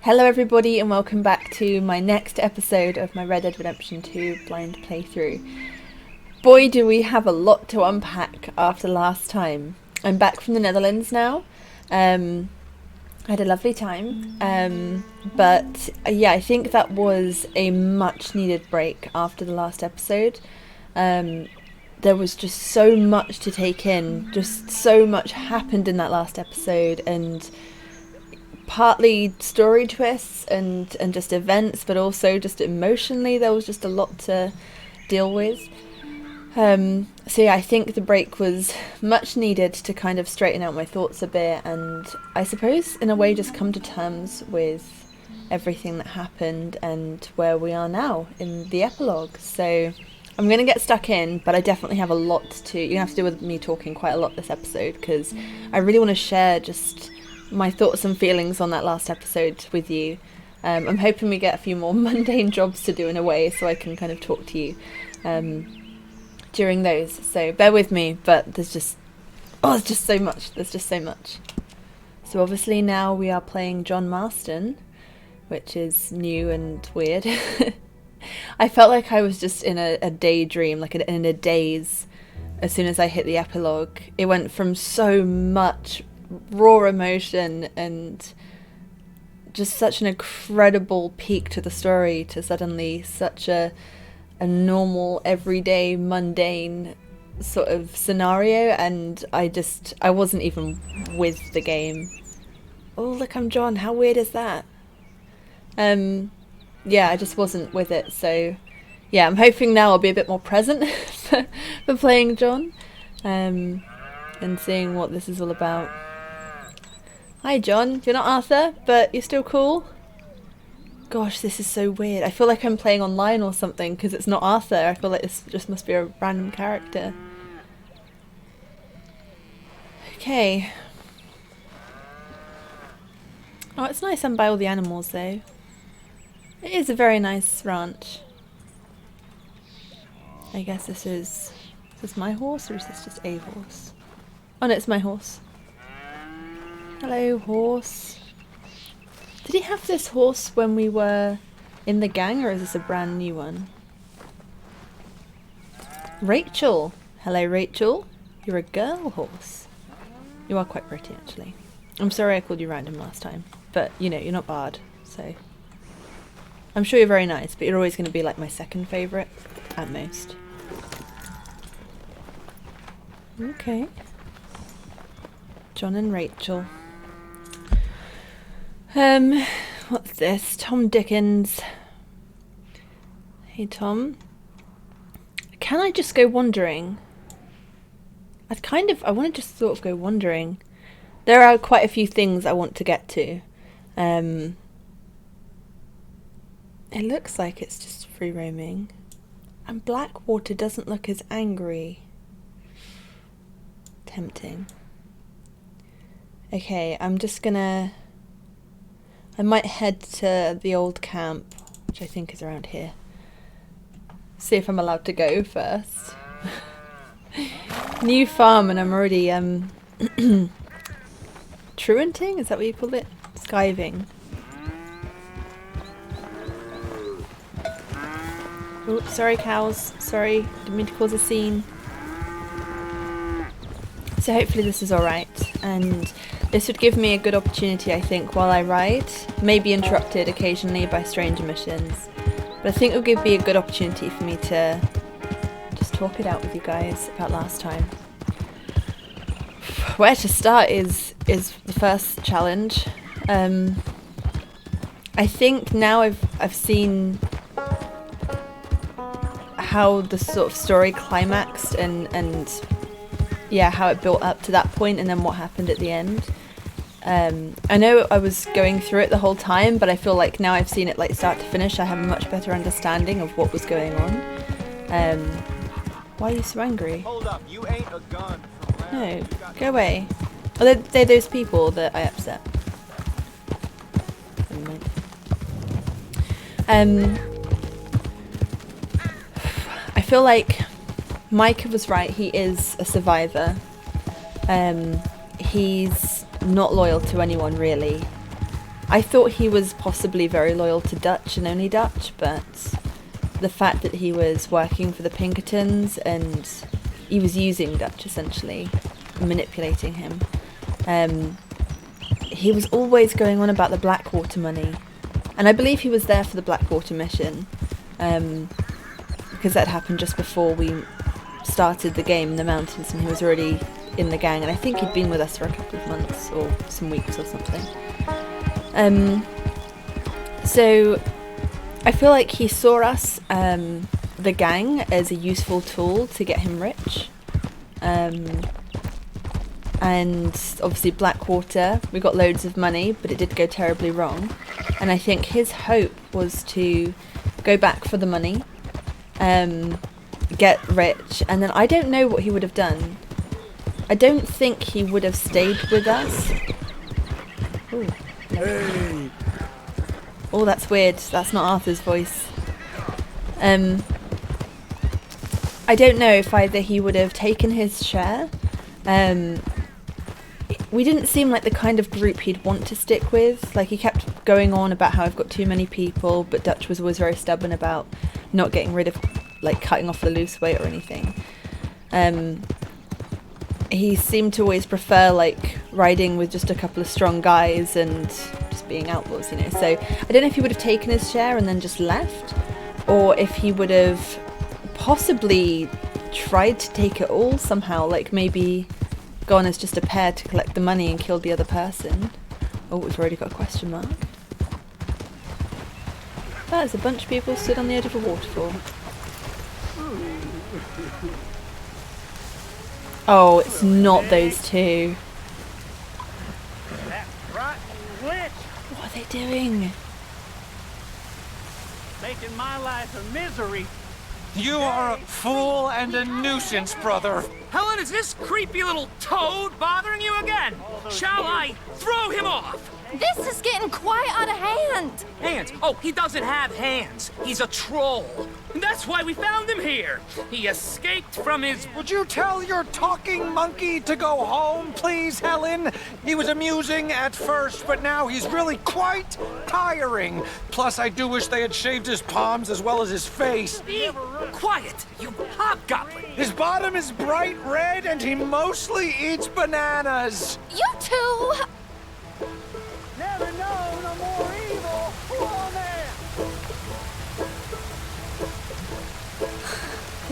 Hello everybody and welcome back to my next episode of my Red Dead Redemption 2 blind playthrough. Boy do we have a lot to unpack after last time. I'm back from the Netherlands now. I had a lovely time, but yeah, I think that was a much needed break after the last episode. There was just so much to take in, just so much happened in that last episode, and partly story twists and just events, but also just emotionally there was just a lot to deal with. So yeah, I think the break was much needed to kind of straighten out my thoughts a bit, and I suppose in a way just come to terms with everything that happened and where we are now in the epilogue. So I'm going to get stuck in, but I definitely have a lot to... You're going to have to deal with me talking quite a lot this episode, because I really want to share just my thoughts and feelings on that last episode with you. I'm hoping we get a few more mundane jobs to do in a way, so I can kind of talk to you during those. So bear with me, but there's just so much. There's just so much. So obviously now we are playing John Marston, which is new and weird. I felt like I was just in a daydream, like in a daze. As soon as I hit the epilogue, it went from so much raw emotion and just such an incredible peak to the story to suddenly such a normal, everyday, mundane sort of scenario, and I wasn't even with the game. Oh look, I'm John, how weird is that? Yeah, I just wasn't with it, so yeah, I'm hoping now I'll be a bit more present for playing John, and seeing what this is all about. Hi John, you're not Arthur, but you're still cool. Gosh, this is so weird. I feel like I'm playing online or something because it's not Arthur. I feel like this just must be a random character. Okay. Oh, it's nice I'm by all the animals though. It is a very nice ranch. I guess is this my horse or is this just a horse? Oh no, it's my horse. Hello, horse. Did he have this horse when we were in the gang, or is this a brand new one? Rachel. Hello, Rachel. You're a girl horse. You are quite pretty, actually. I'm sorry I called you random last time, but you know, you're not bad, so... I'm sure you're very nice, but you're always going to be like my second favourite, at most. Okay. John and Rachel. What's this? Tom Dickens. Hey Tom. Can I just go wandering? I want to just sort of go wandering. There are quite a few things I want to get to. It looks like it's just free roaming. And Blackwater doesn't look as angry. Tempting. Okay, I'm just gonna... I might head to the old camp, which I think is around here. See if I'm allowed to go first. New farm, and I'm already truanting? Is that what you call it? Skiving. Oh, sorry cows. Sorry, didn't mean to cause a scene. So hopefully this is alright, and this would give me a good opportunity, I think, while I ride, maybe interrupted occasionally by strange missions, but I think it would give me a good opportunity for me to just talk it out with you guys about last time. Where to start is the first challenge. I think now I've seen how the sort of story climaxed and yeah, how it built up to that point and then what happened at the end. I know I was going through it the whole time, but I feel like now I've seen it like start to finish, I have a much better understanding of what was going on. Why are you so angry? Hold up, you ain't a gun. No, go away. Oh, they're those people that I upset. Never mind. I feel like Micah was right, he is a survivor. He's not loyal to anyone really. I thought he was possibly very loyal to Dutch and only Dutch, but the fact that he was working for the Pinkertons and he was using Dutch essentially, manipulating him. He was always going on about the Blackwater money, and I believe he was there for the Blackwater mission, because that happened just before we started the game in the mountains, and he was already in the gang, and I think he'd been with us for a couple of months or some weeks or something. So I feel like he saw us, the gang, as a useful tool to get him rich. And obviously Blackwater, we got loads of money, but it did go terribly wrong. And I think his hope was to go back for the money, get rich, and then I don't know what he would have done. I don't think he would have stayed with us. Ooh. Hey. Oh, that's weird. That's not Arthur's voice. I don't know if either he would have taken his share. We didn't seem like the kind of group he'd want to stick with. Like, he kept going on about how I've got too many people, but Dutch was always very stubborn about not getting rid of, like, cutting off the loose weight or anything. He seemed to always prefer, like, riding with just a couple of strong guys and just being outlaws, you know. So I don't know if he would have taken his share and then just left, or if he would have possibly tried to take it all somehow, like maybe gone as just a pair to collect the money and killed the other person. Oh, we've already got a question mark. There's a bunch of people stood on the edge of a waterfall. Oh, it's not those two. That rotten witch What are they doing? making my life a misery. You are a fool and a nuisance, brother. Helen, is this creepy little toad bothering you again? Shall I throw him off? This is getting quite out of hand. Hands? Oh, he doesn't have hands. He's a troll. And that's why we found him here. He escaped from his... Would you tell your talking monkey to go home, please, Helen? He was amusing at first, but now he's really quite tiring. Plus, I do wish they had shaved his palms as well as his face. Be quiet, you hobgoblin. His bottom is bright red, and he mostly eats bananas. You two. Never know no more evil. Oh, man.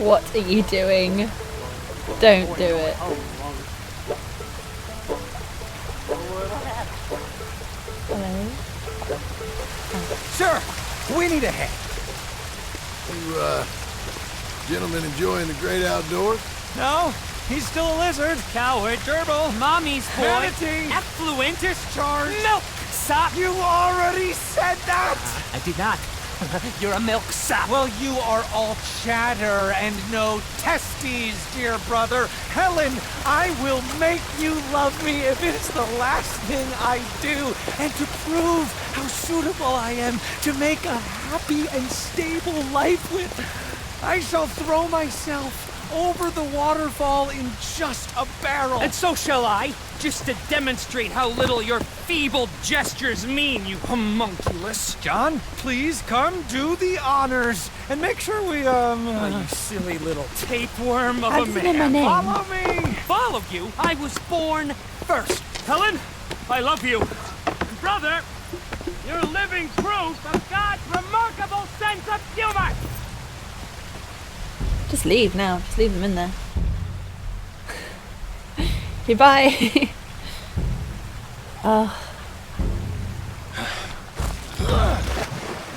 What are you doing? Don't do it. Hello? Sir, we need a hand. You, gentlemen enjoying the great outdoors? No, he's still a lizard. Coward, gerbil, mommy's boy, Manatee. effluentus, Charge. milk sop. You already said that! I did not. You're a milk sop. Well, you are all chatter and no testes, dear brother. Helen, I will make you love me if it's the last thing I do. And to prove how suitable I am to make a happy and stable life with, I shall throw myself over the waterfall in just a barrel. And so shall I, just to demonstrate how little your feeble gestures mean, you homunculus. John, please come do the honors and make sure we, Oh, you silly little tapeworm of How a does he know my man. name? follow me. Follow you? I was born first. Helen, I love you. Brother, you're living proof of God's remarkable sense of humor. Just leave now. Just leave them in there. Okay, bye. Oh,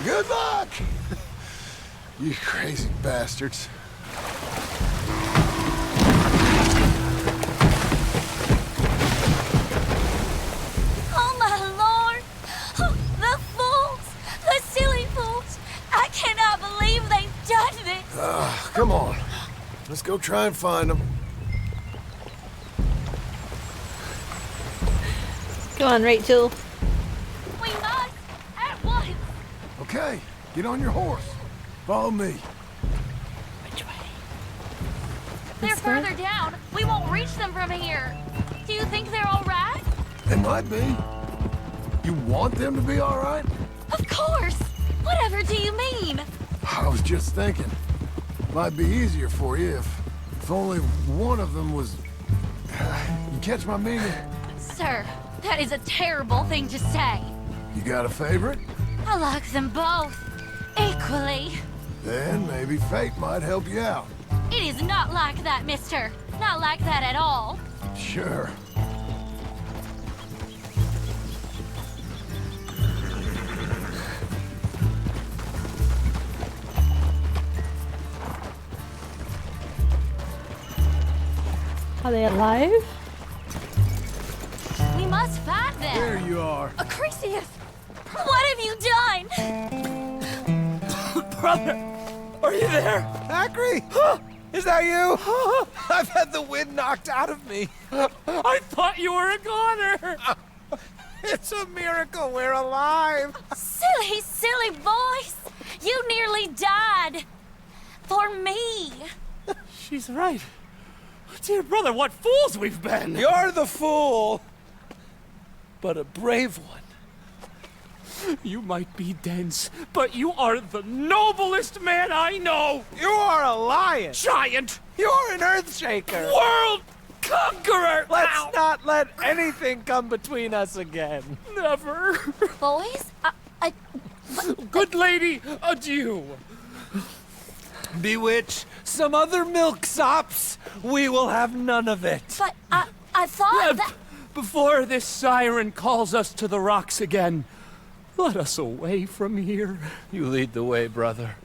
Good luck! You crazy bastards. Oh my lord. Oh, the fools. The silly fools. I cannot believe they've done this. Come on. Let's go try and find them. come on, Rachel. We must at once. Okay, get on your horse. Follow me. Which way? They're This way? further down. We won't reach them from here. Do you think they're all right? They might be. You want them to be all right? Of course! Whatever do you mean? I was just thinking. Might be easier for you if only one of them was... You catch my meaning? Sir, that is a terrible thing to say. You got a favorite? I like them both. Equally. Then maybe fate might help you out. It is not like that, mister. Not like that at all. Sure. Are they alive? We must find them. There you are. Acrisius, what have you done? Brother, are you there? Acri? Is that you? I've had the wind knocked out of me. I thought you were a goner. It's a miracle we're alive. Silly, silly boys. You nearly died. For me. She's right. Dear brother, what fools we've been! You're the fool, but a brave one. You might be dense, but you are the noblest man I know! You are a lion. Giant! You're an earthshaker. World conqueror! Let's Ow. not let anything come between us again. Never! Boys, Good lady, adieu! Bewitch some other milksops. We will have none of it. but I thought that... Before this siren calls us to the rocks again, let us away from here. You lead the way, brother.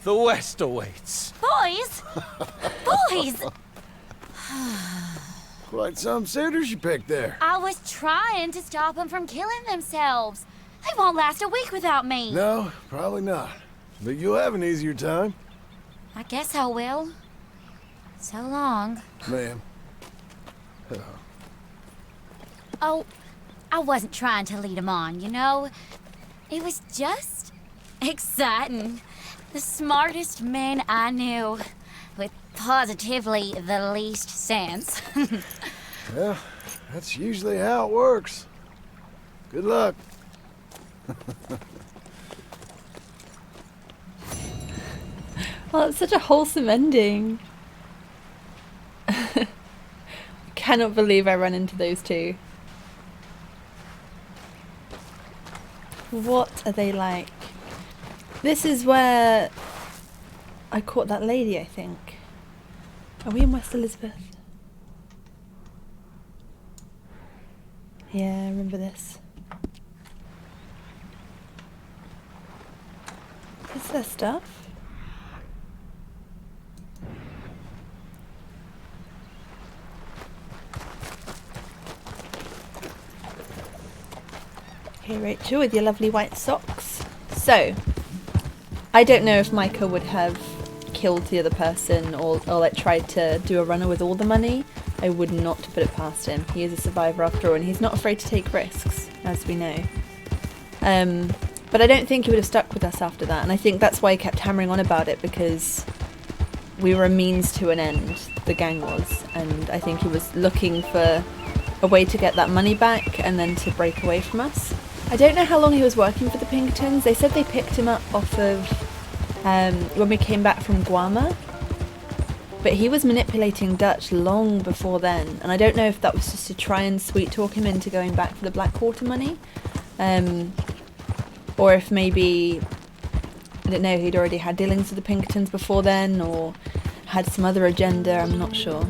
The west awaits. Boys! Boys! Quite some suitors you picked there. I was trying to stop them from killing themselves. They won't last a week without me. No, probably not. But you'll have an easier time. I guess I will. So long. Ma'am. Oh, I wasn't trying to lead them on, you know? It was just exciting. The smartest men I knew, with positively the least sense. Well, that's usually how it works. Good luck. Oh, it's such a wholesome ending. I cannot believe I ran into those two. What are they like? This is where I caught that lady, I think. Are we in West Elizabeth? Yeah, I remember this. Is there stuff? Okay, Rachel, with your lovely white socks. So, I don't know if Micah would have killed the other person or like tried to do a runner with all the money. I would not put it past him. He is a survivor after all, and he's not afraid to take risks, as we know. But I don't think he would have stuck with us after that, and I think that's why he kept hammering on about it, because we were a means to an end, the gang was, and I think he was looking for a way to get that money back and then to break away from us. I don't know how long he was working for the Pinkertons. They said they picked him up off of when we came back from Guama, but he was manipulating Dutch long before then, and I don't know if that was just to try and sweet talk him into going back for the Blackwater money, or if maybe, I don't know, he'd already had dealings with the Pinkertons before then, or had some other agenda, I'm not sure.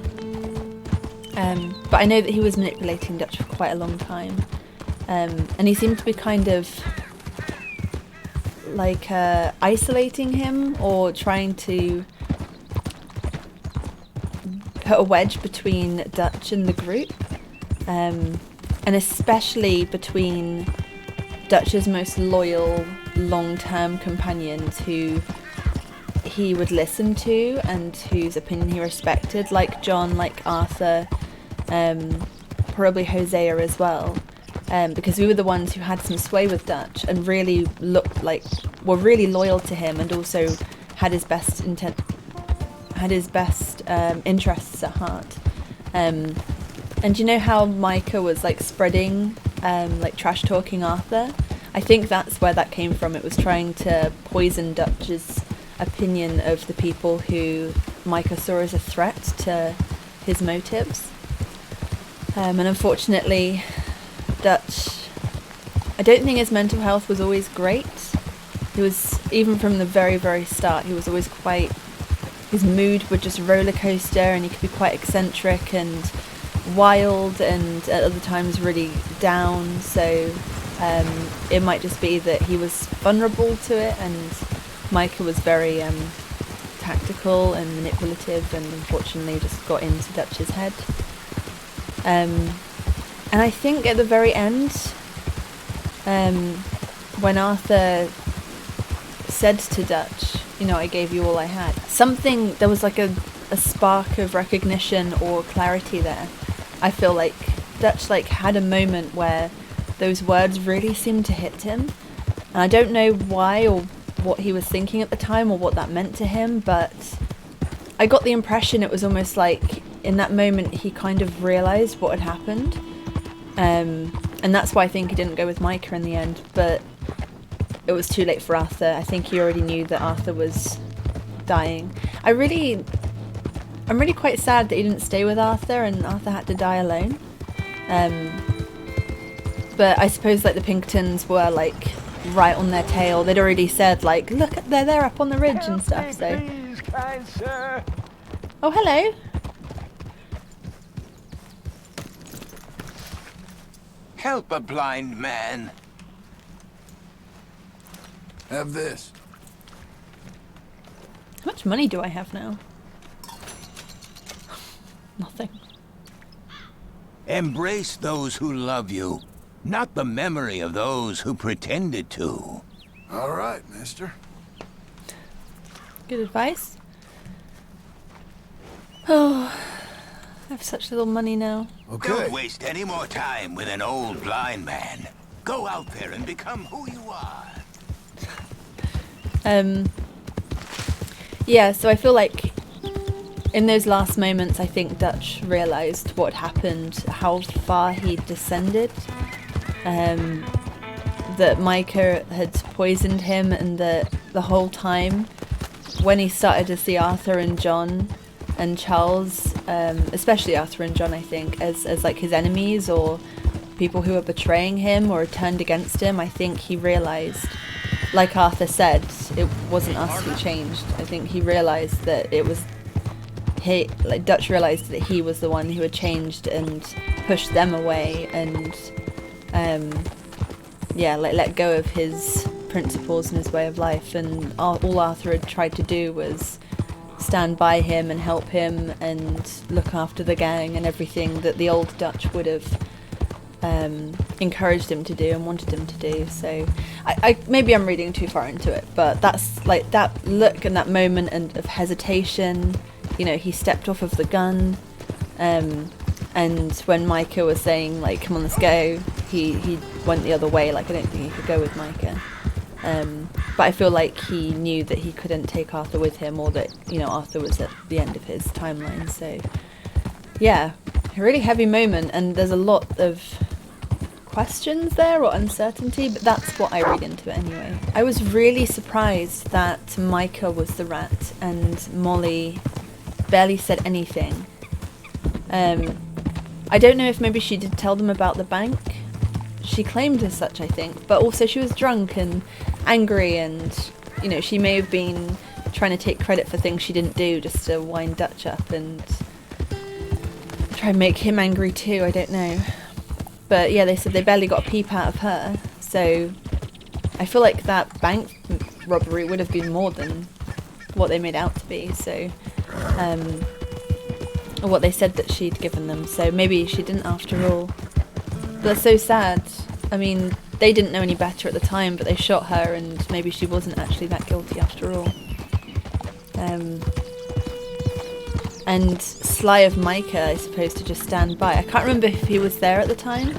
But I know that he was manipulating Dutch for quite a long time. And he seemed to be kind of like isolating him, or trying to put a wedge between Dutch and the group, and especially between Dutch's most loyal long-term companions who he would listen to and whose opinion he respected, like John, like Arthur, probably Hosea as well. Because we were the ones who had some sway with Dutch and really looked like were really loyal to him, and also had his best interests at heart. And you know how Micah was like spreading like trash talking Arthur. I think that's where that came from. It was trying to poison Dutch's opinion of the people who Micah saw as a threat to his motives. And unfortunately, Dutch, I don't think his mental health was always great. He was, even from the very, very start, he was always quite, his mood would just roller coaster, and he could be quite eccentric and wild, and at other times really down. So it might just be that he was vulnerable to it, and Micah was very tactical and manipulative, and unfortunately just got into Dutch's head. And I think at the very end, when Arthur said to Dutch, you know, I gave you all I had, there was like a spark of recognition or clarity there. I feel like Dutch like had a moment where those words really seemed to hit him, and I don't know why or what he was thinking at the time or what that meant to him, but I got the impression it was almost like in that moment he kind of realised what had happened, and that's why I think he didn't go with Micah in the end, but it was too late for Arthur. I think he already knew that Arthur was dying. I'm really quite sad that he didn't stay with Arthur and Arthur had to die alone. But I suppose like the Pinkertons were like right on their tail. They'd already said like, look, they're there up on the ridge and stuff. So. Please, kind sir. Oh, hello. Help a blind man. Have this. How much money do I have now? Nothing. Embrace those who love you, not the memory of those who pretended to. All right, mister. Good advice. Oh, I have such little money now. Okay. Don't waste any more time with an old blind man. Go out there and become who you are. Yeah, so I feel like in those last moments, I think Dutch realised what happened, how far he'd descended, that Micah had poisoned him, and that the whole time, when he started to see Arthur and John and Charles, especially Arthur and John, I think, as like his enemies or people who were betraying him or turned against him, I think he realised, like Arthur said, it wasn't us who changed. I think he realised that it was Dutch realised that he was the one who had changed and pushed them away, and let go of his principles and his way of life, and all Arthur had tried to do was stand by him and help him and look after the gang and everything that the old Dutch would have encouraged him to do and wanted him to do. So I maybe I'm reading too far into it, but that's like that look and that moment and of hesitation. You know, he stepped off of the gun, and when Micah was saying like, come on, let's go, he went the other way. Like, I don't think he could go with Micah, but I feel like he knew that he couldn't take Arthur with him, or that, you know, Arthur was at the end of his timeline. So yeah, a really heavy moment, and there's a lot of questions there or uncertainty, but that's what I read into it anyway. I was really surprised that Micah was the rat and Molly barely said anything. I don't know if maybe she did tell them about the bank. She claimed as such, I think, but also she was drunk and angry, and, you know, she may have been trying to take credit for things she didn't do just to wind Dutch up and try and make him angry too. I don't know. But yeah, they said they barely got a peep out of her, so I feel like that bank robbery would have been more than what they made out to be. So or what they said that she'd given them, so maybe she didn't after all. But that's so sad. I mean, they didn't know any better at the time, but they shot her, and maybe she wasn't actually that guilty after all. And sly of Micah, I suppose, to just stand by. I can't remember if he was there at the time,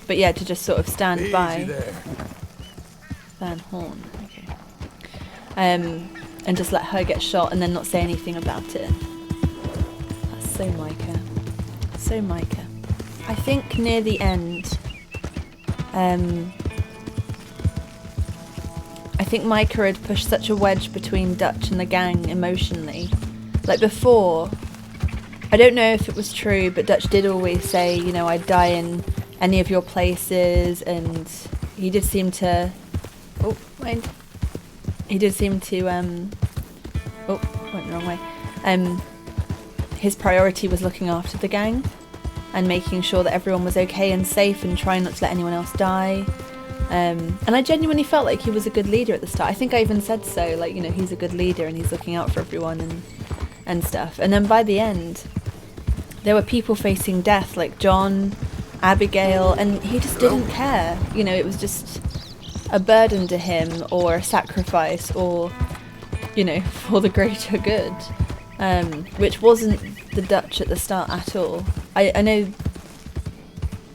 but yeah, to just sort of stand Easy by. there. Van Horn, okay. And just let her get shot and then not say anything about it. That's so Micah. So Micah. I think near the end, I think Micah had pushed such a wedge between Dutch and the gang emotionally. Like before, I don't know if it was true, but Dutch did always say, you know, I'd die in any of your places, and he did seem to... Oh, mind. He did seem to... Oh, went the wrong way. His priority was looking after the gang and making sure that everyone was okay and safe and trying not to let anyone else die. And I genuinely felt like he was a good leader at the start. I think I even said so, like, you know, he's a good leader and he's looking out for everyone and stuff. And then by the end, there were people facing death, like John, Abigail, and he just didn't care. You know, it was just a burden to him, or a sacrifice, or, you know, for the greater good, which wasn't the Dutch at the start at all. I know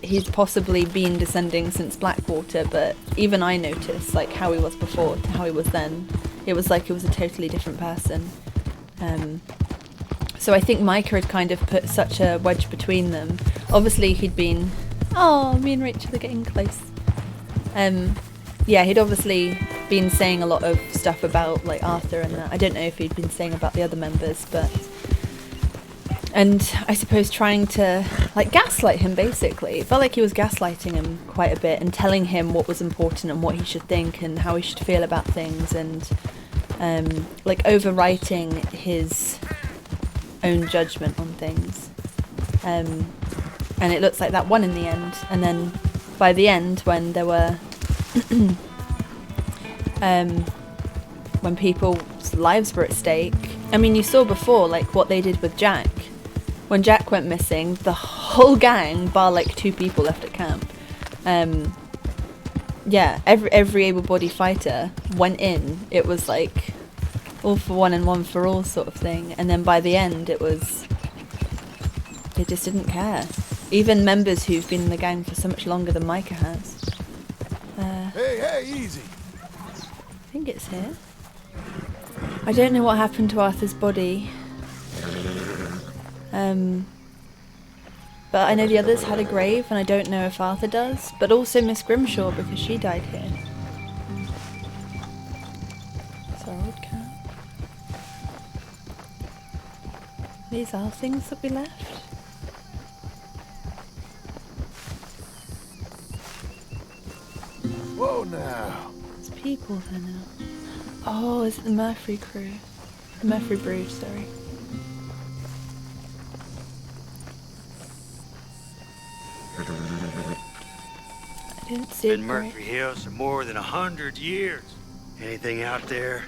he's possibly been descending since Blackwater, but even I noticed, like, how he was before to how he was then. It was like he was a totally different person. So I think Micah had kind of put such a wedge between them. Obviously he'd been... Oh, me and Rachel are getting close. Yeah, he'd obviously been saying a lot of stuff about, like, Arthur and that. I don't know if he'd been saying about the other members, but... And I suppose trying to, like, gaslight him, basically. It felt like he was gaslighting him quite a bit and telling him what was important and what he should think and how he should feel about things, and, like, overwriting his own judgment on things. And it looks like that won in the end. And then by the end, when there were... when people's lives were at stake... I mean, you saw before, like, what they did with Jack. When Jack went missing, the whole gang, bar like 2 people left at camp, yeah, every able-bodied fighter went in. It was like all for one and one for all sort of thing. And then by the end, it just didn't care. Even members who've been in the gang for so much longer than Micah has. Hey, easy. I think it's here. I don't know what happened to Arthur's body. But I know the others had a grave, and I don't know if Arthur does, but also Miss Grimshaw, because she died here. It's our old cat. These are things that we left. Whoa now. There's people there now. Oh, is it the Murphy crew? The Murphy brood, sorry. I didn't see Been Murphy Hills for more than 100 years. Anything out there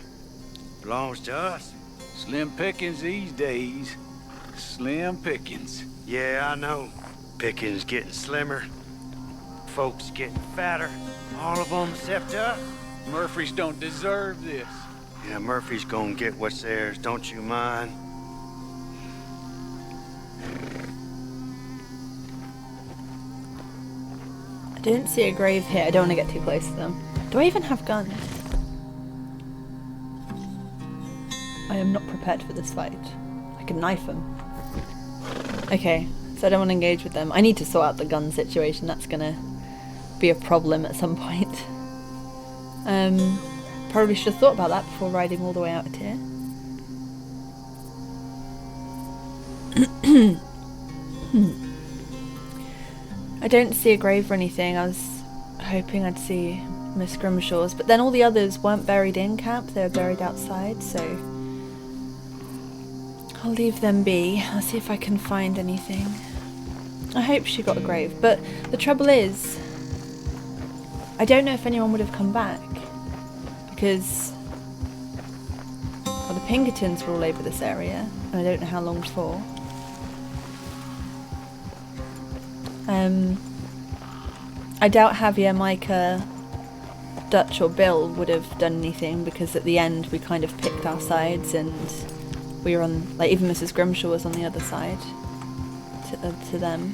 belongs to us. Slim pickings these days. Slim pickings. Yeah, I know. Pickings getting slimmer. Folks getting fatter. All of them except us. Murphys don't deserve this. Yeah, Murphy's gonna get what's theirs, don't you mind? I didn't see a grave here. I don't want to get too close to them. Do I even have guns? I am not prepared for this fight. I can knife them. Okay, so I don't want to engage with them. I need to sort out the gun situation. That's gonna be a problem at some point. Probably should have thought about that before riding all the way out here. I don't see a grave or anything. I was hoping I'd see Miss Grimshaw's, but then all the others weren't buried in camp. They were buried outside, so I'll leave them be. I'll see if I can find anything. I hope she got a grave, but the trouble is, I don't know if anyone would have come back, because, well, the Pinkertons were all over this area, and I don't know how long for. I doubt Javier, Micah, Dutch or Bill would have done anything, because at the end we kind of picked our sides, and we were on, like, even Mrs. Grimshaw was on the other side to them.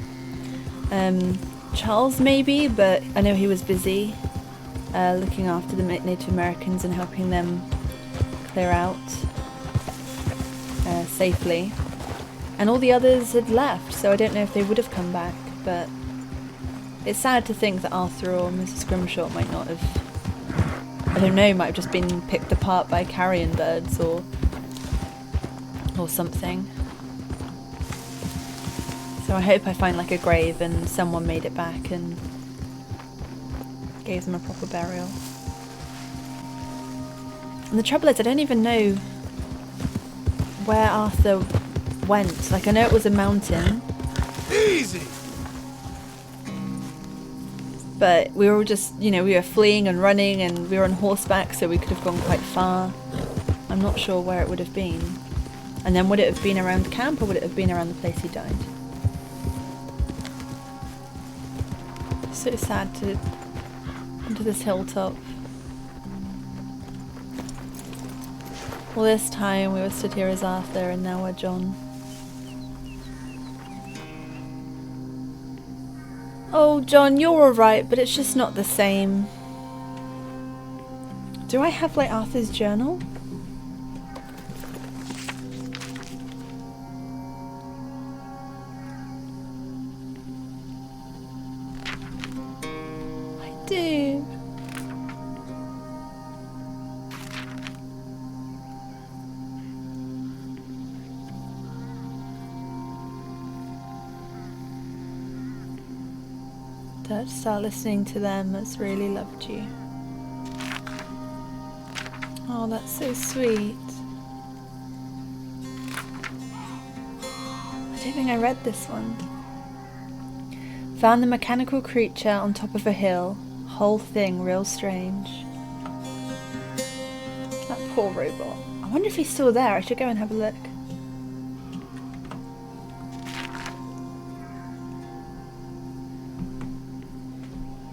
Charles maybe, but I know he was busy looking after the Native Americans and helping them clear out safely. And all the others had left, so I don't know if they would have come back, but it's sad to think that Arthur or Mrs. Grimshaw might not have, I don't know, might have just been picked apart by carrion birds or something. So I hope I find like a grave and someone made it back and gave them a proper burial. And the trouble is, I don't even know where Arthur went. Like, I know it was a mountain. Easy! But we were all just, you know, we were fleeing and running and we were on horseback, so we could have gone quite far. I'm not sure where it would have been. And then would it have been around camp or would it have been around the place he died? So sad to into this hilltop. All this time we were stood here as Arthur and now we're John. Oh, John, you're alright, but it's just not the same. Do I have like Arthur's journal? I do. Don't start listening to them that's really loved you. Oh, that's so sweet. I don't think I read this one. Found the mechanical creature on top of a hill. Whole thing real strange. That poor robot. I wonder if he's still there. I should go and have a look.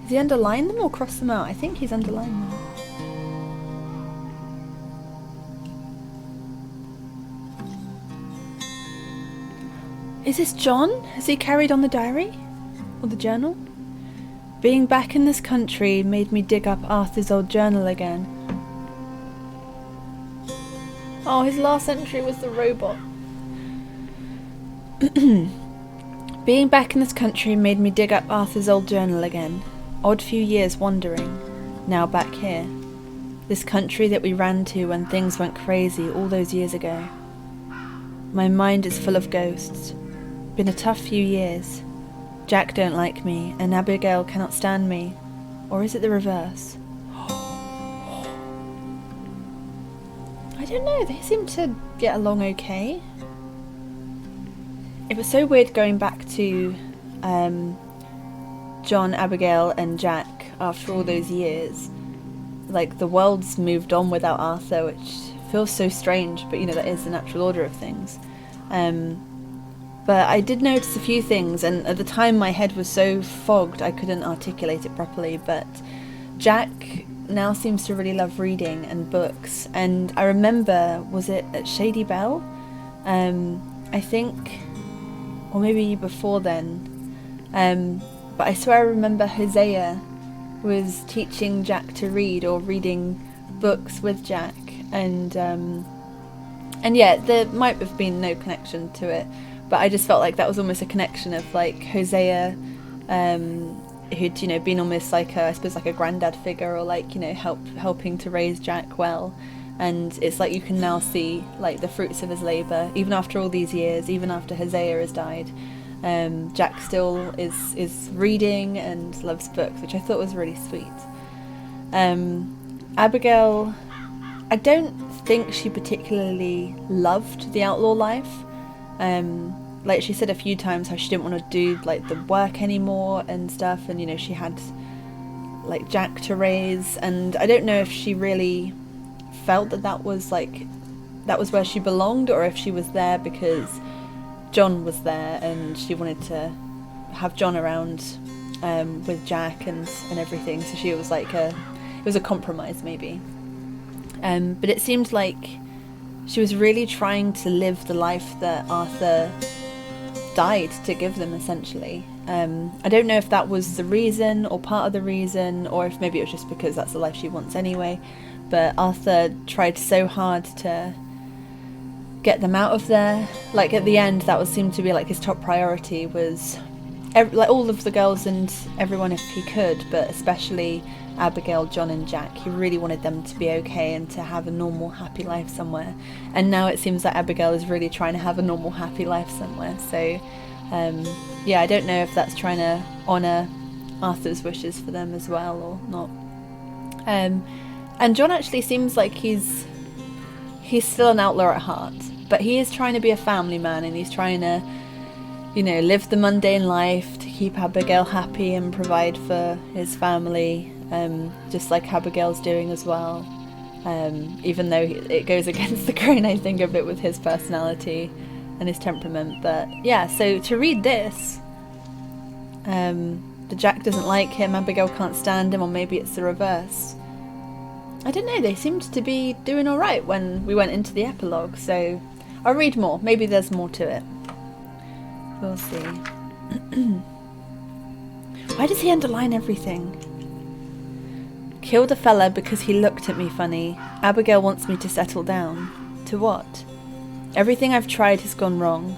Has he underlined them or crossed them out? I think he's underlined them. Is this John? Has he carried on the diary? Or the journal? Being back in this country made me dig up Arthur's old journal again. Oh, his last entry was the robot. Being back in this country made me dig up Arthur's old journal again. Odd few years wandering, now back here. This country that we ran to when things went crazy all those years ago. My mind is full of ghosts. Been a tough few years. Jack don't like me, and Abigail cannot stand me. Or is it the reverse? I don't know, they seem to get along okay. It was so weird going back to John, Abigail and Jack after all those years. Like, the world's moved on without Arthur, which feels so strange, but you know, that is the natural order of things. But I did notice a few things, and at the time my head was so fogged I couldn't articulate it properly, but Jack now seems to really love reading and books, and I remember, was it at Shady Bell? I think, or maybe before then, but I swear I remember Hosea was teaching Jack to read or reading books with Jack, and yeah, there might have been no connection to it, but I just felt like that was almost a connection of like Hosea, who'd, you know, been almost like I suppose like a granddad figure, or like, you know, helping to raise Jack well, and it's like you can now see like the fruits of his labour, even after all these years, even after Hosea has died. Jack still is reading and loves books, which I thought was really sweet. Abigail, I don't think she particularly loved the outlaw life. Like she said a few times how she didn't want to do like the work anymore and stuff, and you know, she had like Jack to raise, and I don't know if she really felt that was where she belonged, or if she was there because John was there and she wanted to have John around with Jack and everything, so she was like it was a compromise maybe. But it seemed like she was really trying to live the life that Arthur died to give them, essentially. I don't know if that was the reason or part of the reason, or if maybe it was just because that's the life she wants anyway, but Arthur tried so hard to get them out of there. Like at the end, that seemed to be like his top priority, was like all of the girls and everyone if he could, but especially Abigail, John and Jack. He really wanted them to be okay and to have a normal, happy life somewhere. And now it seems like Abigail is really trying to have a normal, happy life somewhere. So, yeah, I don't know if that's trying to honour Arthur's wishes for them as well or not. And John actually seems like he's still an outlaw at heart, but he is trying to be a family man, and he's trying to, you know, live the mundane life to keep Abigail happy and provide for his family, just like Abigail's doing as well, even though it goes against the grain, I think, a bit with his personality and his temperament. But yeah, so to read this, the Jack doesn't like him, Abigail can't stand him, or maybe it's the reverse. I don't know, they seemed to be doing alright when we went into the epilogue, so I'll read more. Maybe there's more to it. We'll see. Why does he underline everything? Killed a fella because he looked at me funny. Abigail wants me to settle down. To what? Everything I've tried has gone wrong.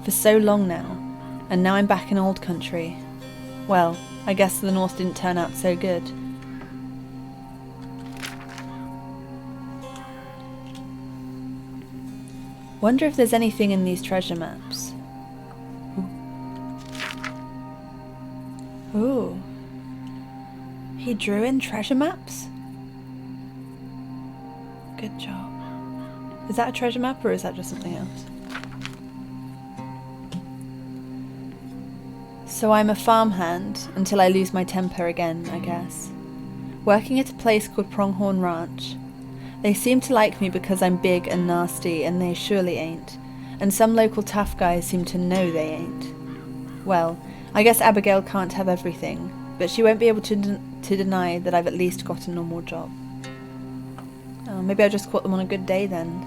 For so long now. And now I'm back in old country. Well, I guess the North didn't turn out so good. Wonder if there's anything in these treasure maps. Ooh. He drew in treasure maps? Good job. Is that a treasure map or is that just something else? So I'm a farmhand until I lose my temper again, I guess. Working at a place called Pronghorn Ranch. They seem to like me because I'm big and nasty, and they surely ain't. And some local tough guys seem to know they ain't. Well, I guess Abigail can't have everything, but she won't be able to deny that I've at least got a normal job. Oh, maybe I just caught them on a good day then.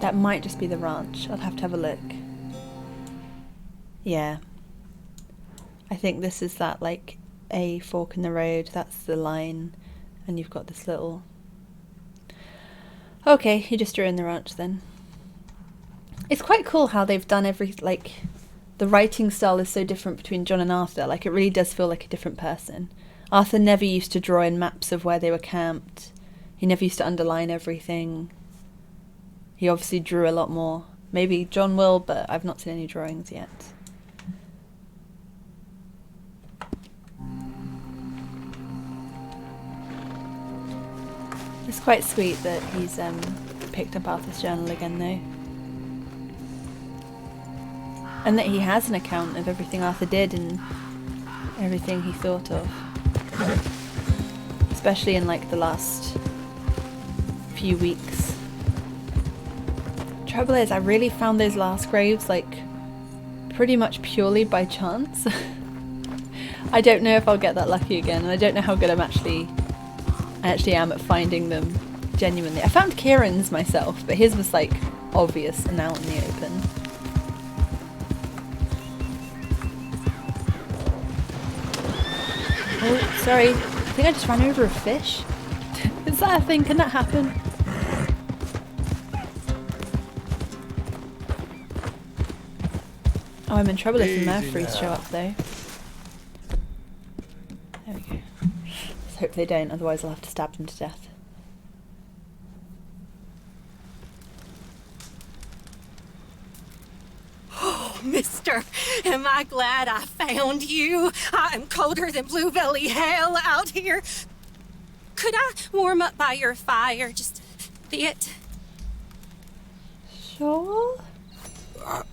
That might just be the ranch. I'll have to have a look. Yeah. I think this is that, like, a fork in the road. That's the line. And you've got this little... Okay, you just drew in the ranch then. It's quite cool how they've done like, the writing style is so different between John and Arthur. Like, it really does feel like a different person. Arthur never used to draw in maps of where they were camped. He never used to underline everything. He obviously drew a lot more. Maybe John will, but I've not seen any drawings yet. It's quite sweet that he's picked up Arthur's journal again, though. And that he has an account of everything Arthur did and everything he thought of. Especially in, like, the last few weeks. Trouble is, I really found those last graves, like, pretty much purely by chance. I don't know if I'll get that lucky again, and I don't know how good I actually am at finding them genuinely. I found Ciaran's myself, but his was, like, obvious and out in the open. Oh, sorry. I think I just ran over a fish. Is that a thing? Can that happen? Oh, I'm in trouble if the Murphys show up, though. There we go. Let's hope they don't, otherwise I'll have to stab them to death. Oh, mister, am I glad I found you. I am colder than Blue Belly hell out here. Could I warm up by your fire just a bit? Sure.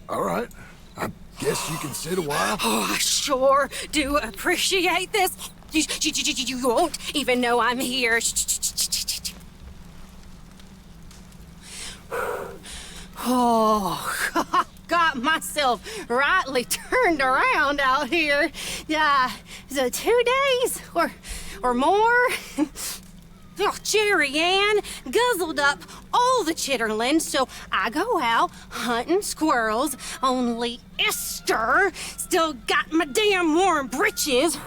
All right. I guess you can sit a while. Oh, I sure do appreciate this. You won't even know I'm here. Oh, got myself rightly turned around out here. Is it 2 days or more? Oh, Jerry Ann guzzled up all the chitterlings, so I go out hunting squirrels. Only Esther still got my damn warm britches.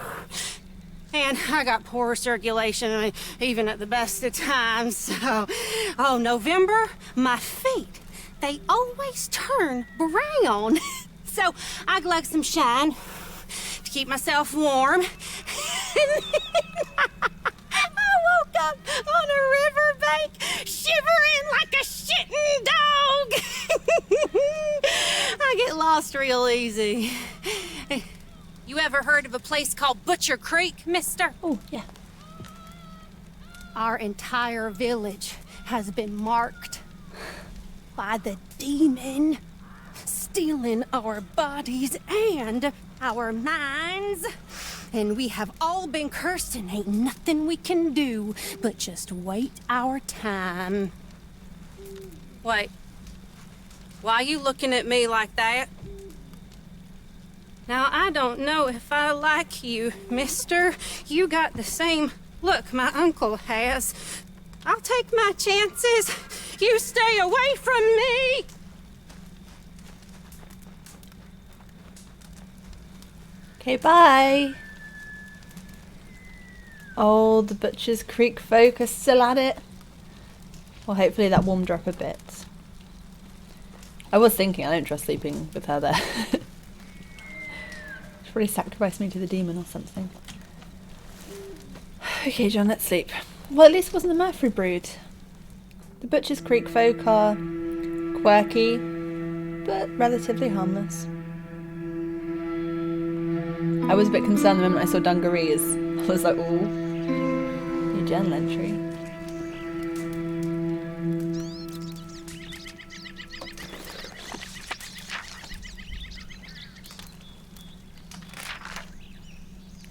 And I got poor circulation, even at the best of times. So, November, my feet, they always turn brown. So I glug some shine to keep myself warm. I woke up on a riverbank, shivering like a shitting dog. I get lost real easy. You ever heard of a place called Butcher Creek, mister? Oh, yeah. Our entire village has been marked by the demon, stealing our bodies and our minds. And we have all been cursed and ain't nothing we can do but just wait our time. Wait. Why are you looking at me like that? Now, I don't know if I like you, mister. You got the same look my uncle has. I'll take my chances. You stay away from me. Okay, bye. Oh, the Butcher's Creek folk are still at it. Well, hopefully that warmed her up a bit. I was thinking, I don't trust sleeping with her there. She'd probably sacrifice me to the demon or something. Okay, John, let's sleep. Well, at least it wasn't the Murphy brood. The Butcher's Creek folk are quirky, but relatively harmless. I was a bit concerned the moment I saw dungarees. I was like, ooh, new journal entry.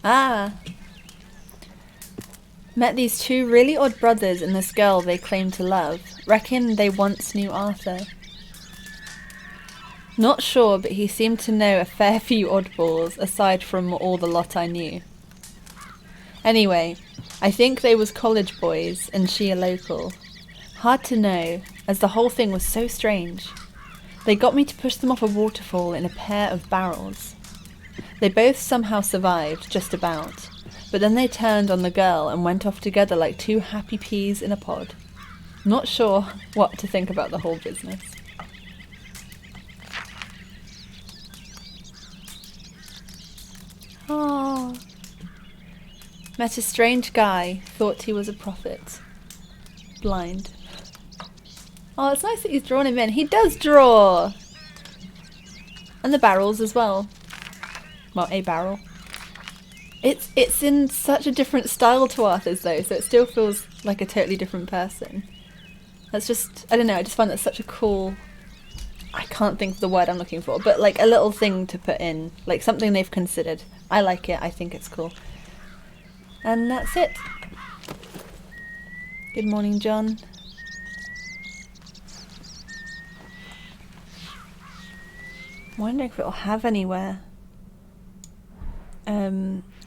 Ah. Met these two really odd brothers and this girl they claim to love. Reckon they once knew Arthur. Not sure, but he seemed to know a fair few oddballs, aside from all the lot I knew. Anyway, I think they was college boys, and she a local. Hard to know, as the whole thing was so strange. They got me to push them off a waterfall in a pair of barrels. They both somehow survived, just about, but then they turned on the girl and went off together like two happy peas in a pod. Not sure what to think about the whole business. Oh. Met a strange guy, thought he was a prophet. Blind. Oh, it's nice that he's drawn him in. He does draw! And the barrels as well. Well, a barrel. It's in such a different style to Arthur's though, so it still feels like a totally different person. That's just, I don't know, I just find that such a cool, I can't think of the word I'm looking for, but like a little thing to put in, like something they've considered. I like it, I think it's cool. And that's it. Good morning, John. I'm wondering if it'll have anywhere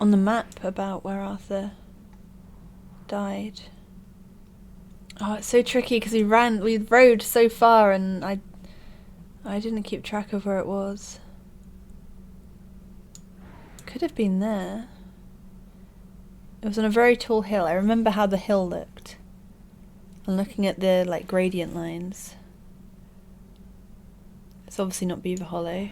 on the map about where Arthur died. Oh, it's so tricky because we rode so far and I didn't keep track of where it was. Could have been there. It was on a very tall hill. I remember how the hill looked. I'm looking at the like gradient lines. It's obviously not Beaver Hollow.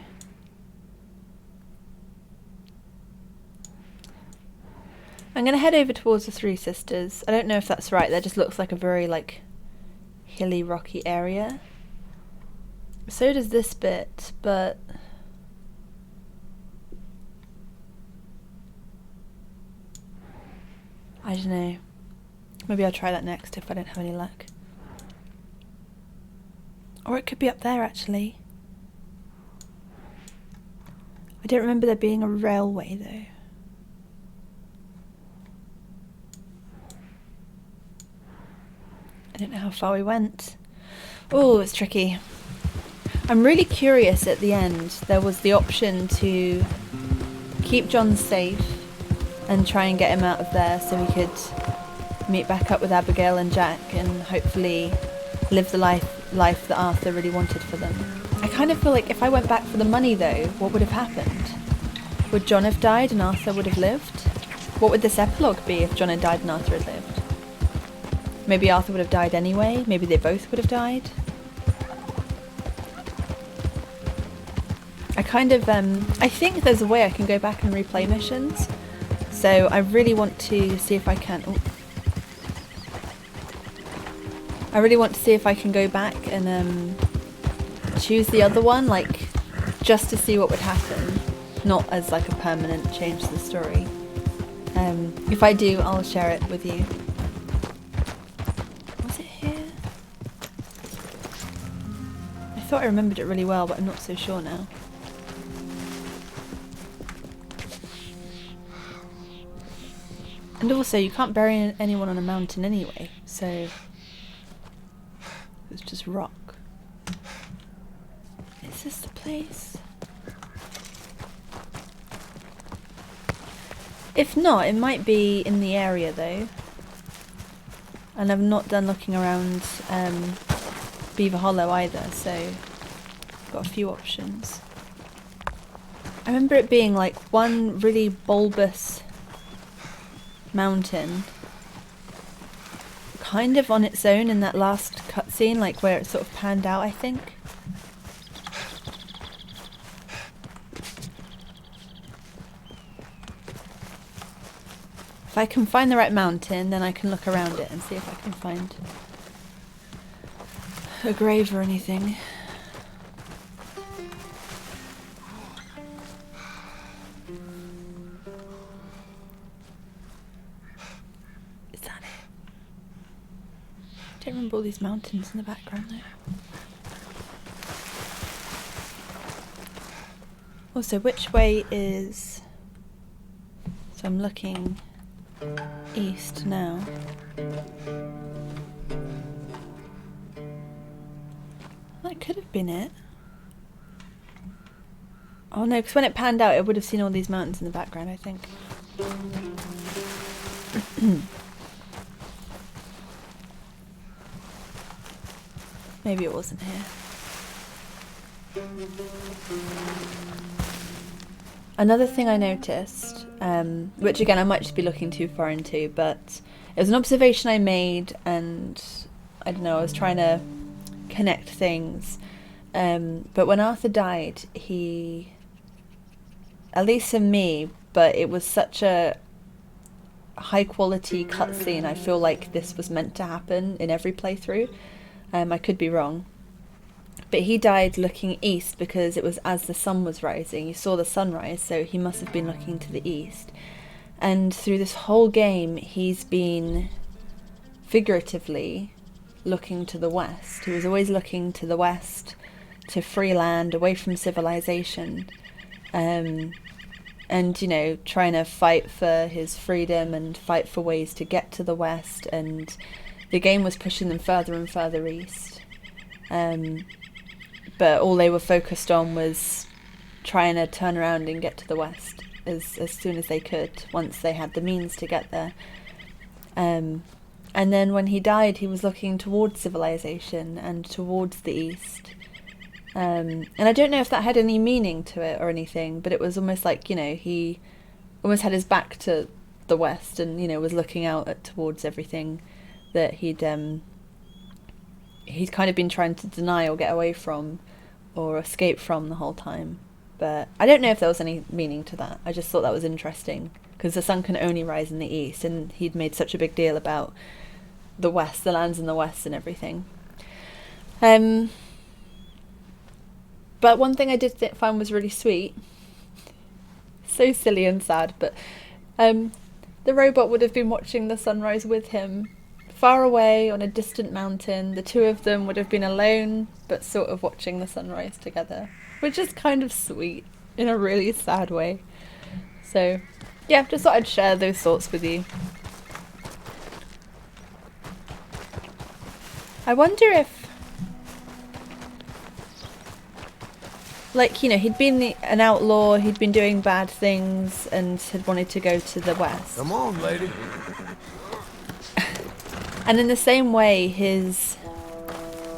I'm going to head over towards the Three Sisters. I don't know if that's right. That just looks like a very like hilly, rocky area. So does this bit, but I don't know. Maybe I'll try that next if I don't have any luck. Or it could be up there actually. I don't remember there being a railway though. I don't know how far we went. Oh, it's tricky. I'm really curious at the end. There was the option to keep John safe and try and get him out of there so we could meet back up with Abigail and Jack and hopefully live the life that Arthur really wanted for them. I kind of feel like if I went back for the money though, what would have happened? Would John have died and Arthur would have lived? What would this epilogue be if John had died and Arthur had lived? Maybe Arthur would have died anyway, maybe they both would have died. kind of, I think there's a way I can go back and replay missions. So I really want to see if I can... Oh. I really want to see if I can go back and choose the other one, like, just to see what would happen. Not as like a permanent change to the story. If I do, I'll share it with you. Was it here? I thought I remembered it really well, but I'm not so sure now. And also, you can't bury anyone on a mountain anyway, so it's just rock. Is this the place? If not, it might be in the area though. And I've not done looking around Beaver Hollow either, so got a few options. I remember it being like one really bulbous mountain, kind of on its own in that last cutscene, like where it sort of panned out, I think. If I can find the right mountain, then I can look around it and see if I can find a grave or anything. Is that it? I don't remember all these mountains in the background though. Also, which way is... So I'm looking east now. That could have been it. Oh no, because when it panned out it would have seen all these mountains in the background, I think. Maybe it wasn't here. Another thing I noticed, which again I might just be looking too far into, but it was an observation I made, and I don't know, I was trying to connect things. But when Arthur died, he, at least for me, but it was such a high quality cutscene, I feel like this was meant to happen in every playthrough. I could be wrong. But he died looking east because it was as the sun was rising. You saw the sunrise, so he must have been looking to the east. And through this whole game, he's been figuratively looking to the west. He was always looking to the west, to free land, away from civilization. And, you know, trying to fight for his freedom and fight for ways to get to the west. And the game was pushing them further and further east. But all they were focused on was trying to turn around and get to the west as soon as they could, once they had the means to get there. And then when he died, he was looking towards civilization and towards the east. And I don't know if that had any meaning to it or anything, but it was almost like, you know, he almost had his back to the west and, you know, was looking out towards everything that he's kind of been trying to deny or get away from or escape from the whole time. But I don't know if there was any meaning to that. I just thought that was interesting because the sun can only rise in the east, and he'd made such a big deal about the west, the lands in the west and everything. But one thing I did find was really sweet, so silly and sad, but the robot would have been watching the sunrise with him far away on a distant mountain. The two of them would have been alone, but sort of watching the sunrise together, which is kind of sweet in a really sad way. So, yeah, just thought I'd share those thoughts with you. I wonder if, like, you know, he'd been an outlaw, he'd been doing bad things, and had wanted to go to the west. Come on, lady. And in the same way, his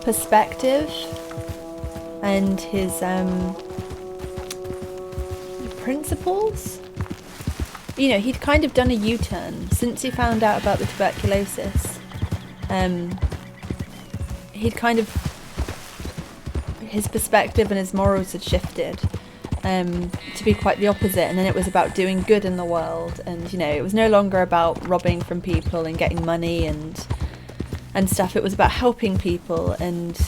perspective and his principles, you know, he'd kind of done a U-turn since he found out about the tuberculosis. He'd kind of, his perspective and his morals had shifted, to be quite the opposite, and then it was about doing good in the world, and you know, it was no longer about robbing from people and getting money and stuff. It was about helping people and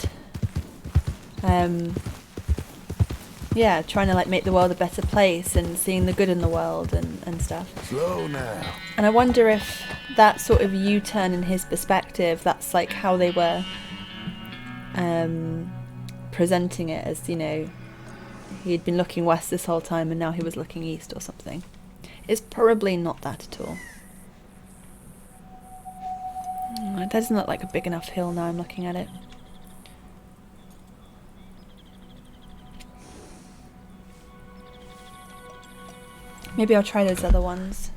yeah, trying to like make the world a better place and seeing the good in the world and stuff. Slow now. And I wonder if that sort of U-turn in his perspective, that's like how they were presenting it, as, you know, he'd been looking west this whole time and now he was looking east or something. It's probably not that at all. That doesn't look like a big enough hill now I'm looking at it. Maybe I'll try those other ones.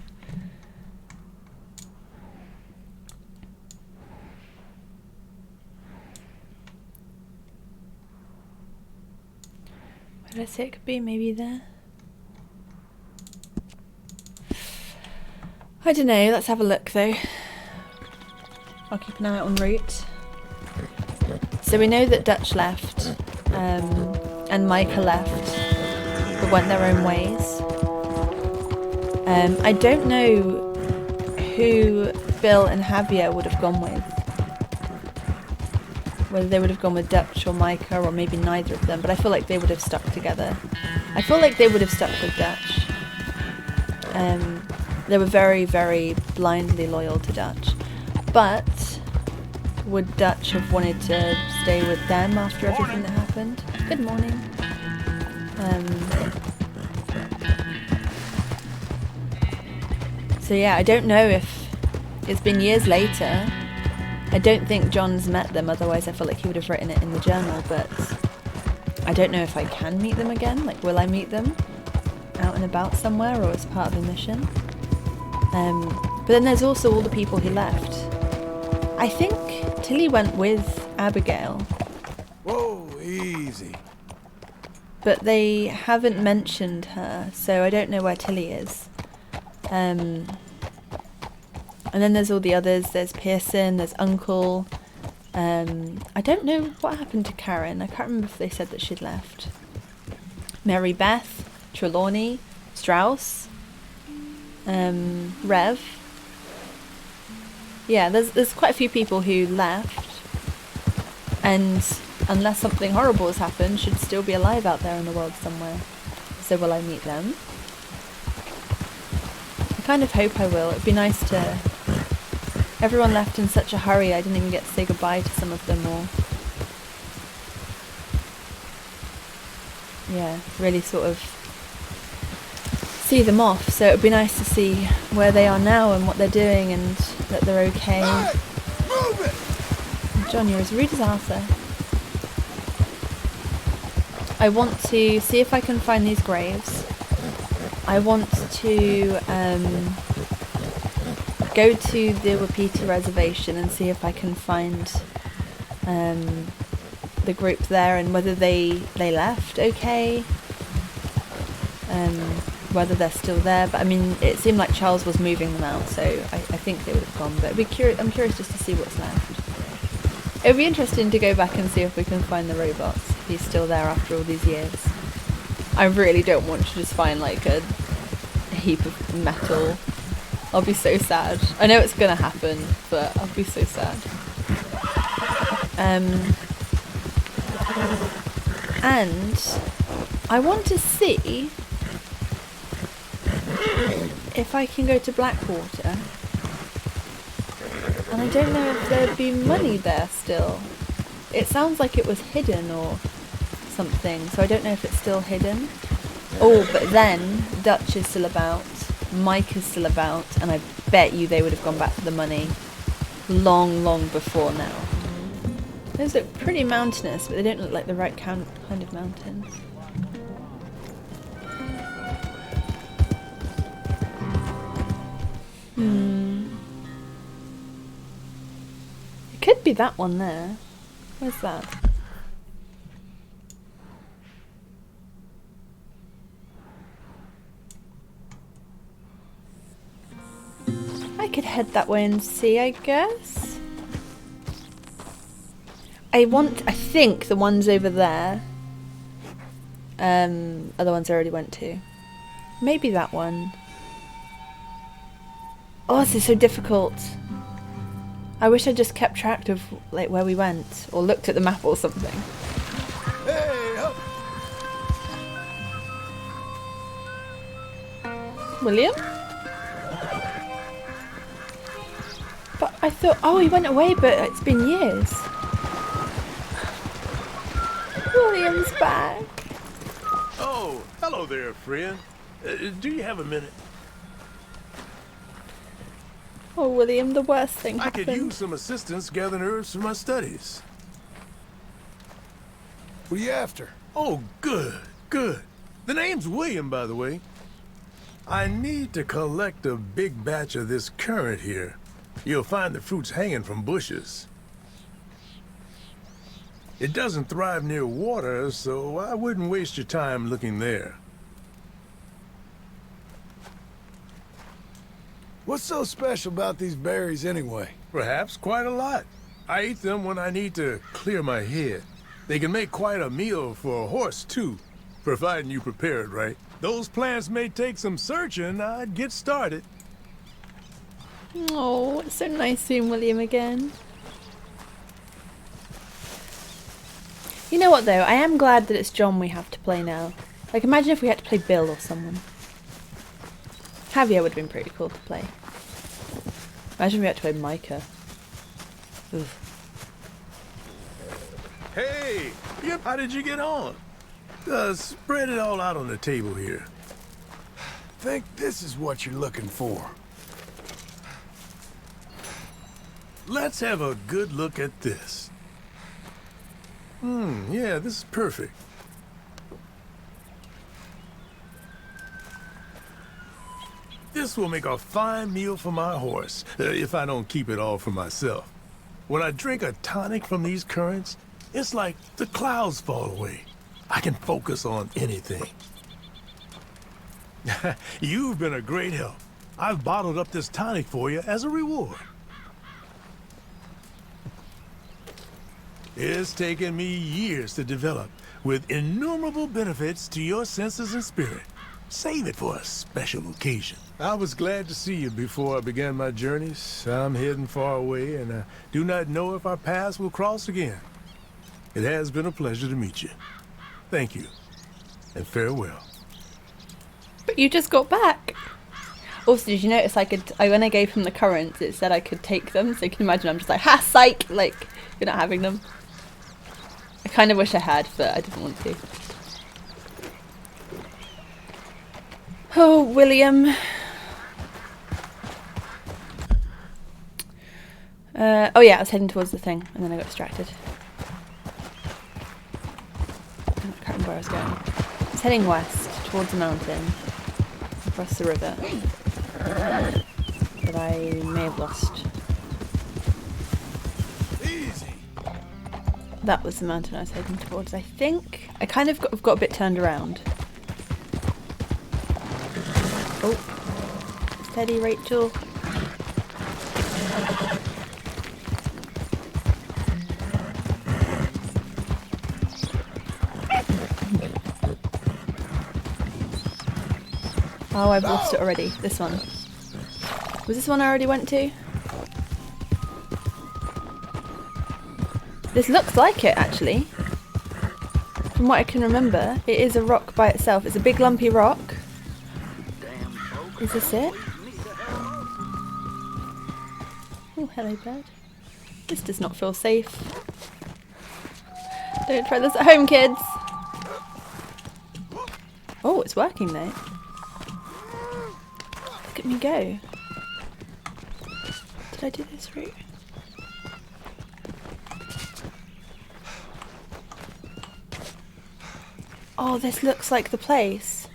Where did I say it could be? Maybe there? I don't know, let's have a look though. I'll keep an eye out on route. So we know that Dutch left, and Micah left, but went their own ways. I don't know who Bill and Javier would have gone with. Whether they would have gone with Dutch or Micah, or maybe neither of them, but I feel like they would have stuck together. I feel like they would have stuck with Dutch. They were very, very blindly loyal to Dutch. But would Dutch have wanted to stay with them after everything that happened? Good morning. So yeah, I don't know if it's been years later. I don't think John's met them, otherwise I feel like he would have written it in the journal, but I don't know if I can meet them again. Like, will I meet them out and about somewhere or as part of a mission? But then there's also all the people he left. I think Tilly went with Abigail. Whoa, easy. But they haven't mentioned her, so I don't know where Tilly is. And then there's all the others. There's Pearson, there's Uncle. I don't know what happened to Karen. I can't remember if they said that she'd left. Mary Beth, Trelawney, Strauss, Rev. Yeah, there's quite a few people who left, and unless something horrible has happened, should still be alive out there in the world somewhere. So will I meet them? I kind of hope I will. It'd be nice to... Everyone left in such a hurry, I didn't even get to say goodbye to some of them, or... yeah, really sort of see them off. So it would be nice to see where they are now and what they're doing and that they're okay. Hey, move it! John, you're as rude as Arthur. I want to see if I can find these graves. I want to go to the Wapiti reservation and see if I can find the group there and whether they left okay, whether they're still there. But I mean, it seemed like Charles was moving them out, so I think they would have gone. But I'm curious just to see what's left. It would be interesting to go back and see if we can find the robots, if he's still there after all these years. I really don't want to just find like a heap of metal. I'll be so sad. I know it's gonna happen, but I'll be so sad. And I want to see if I can go to Blackwater. And I don't know if there'd be money there still. It sounds like it was hidden or something, so I don't know if it's still hidden. Oh, but then Dutch is still about, Mike is still about, and I bet you they would have gone back for the money long, long before now. Those look pretty mountainous, but they don't look like the right kind of mountains. It could be that one there. Where's that? I could head that way and see, I guess. I think the ones over there Other ones I already went to. Maybe that one. Oh, this is so difficult. I wish I just kept track of like where we went, or looked at the map or something. Hey, up. William? But I thought, oh, he went away, but it's been years. William's back. Oh, hello there, friend. Do you have a minute? Oh, William, the worst thing happened. I could use some assistance gathering herbs for my studies. What are you after? Oh, good, good. The name's William, by the way. I need to collect a big batch of this currant here. You'll find the fruits hanging from bushes. It doesn't thrive near water, so I wouldn't waste your time looking there. What's so special about these berries anyway? Perhaps quite a lot. I eat them when I need to clear my head. They can make quite a meal for a horse, too, providing you prepare it right. Those plants may take some searching. I'd get started. Oh, it's so nice seeing William again. You know what, though? I am glad that it's John we have to play now. Like, imagine if we had to play Bill or someone. Javier would have been pretty cool to play. Imagine if we had to play Micah. Oof. Hey, how did you get on? Spread it all out on the table here. Think this is what you're looking for. Let's have a good look at this. Yeah, this is perfect. This will make a fine meal for my horse, if I don't keep it all for myself. When I drink a tonic from these currants, it's like the clouds fall away. I can focus on anything. You've been a great help. I've bottled up this tonic for you as a reward. It's taken me years to develop, with innumerable benefits to your senses and spirit. Save it for a special occasion. I was glad to see you before I began my journeys. I'm heading far away, and I do not know if our paths will cross again. It has been a pleasure to meet you. Thank you, and farewell. But you just got back. Also, did you notice when I gave him the currants, it said I could take them, so you can imagine I'm just like, ha, psych! Like, you're not having them. I kind of wish I had, but I didn't want to. Oh, William. Oh yeah, I was heading towards the thing, and then I got distracted. I can't remember where I was going. I was heading west, towards the mountain, across the river. But I may have lost. Easy. That was the mountain I was heading towards, I think. I kind of got a bit turned around. Oh. Steady, Rachel. Oh, I've lost it already. This one. Was this one I already went to? This looks like it, actually. From what I can remember, it is a rock by itself. It's a big lumpy rock. Is this it? Oh, hello, bird. This does not feel safe. Don't try this at home, kids. Oh, it's working though. Look at me go. Did I do this route? Oh, this looks like the place.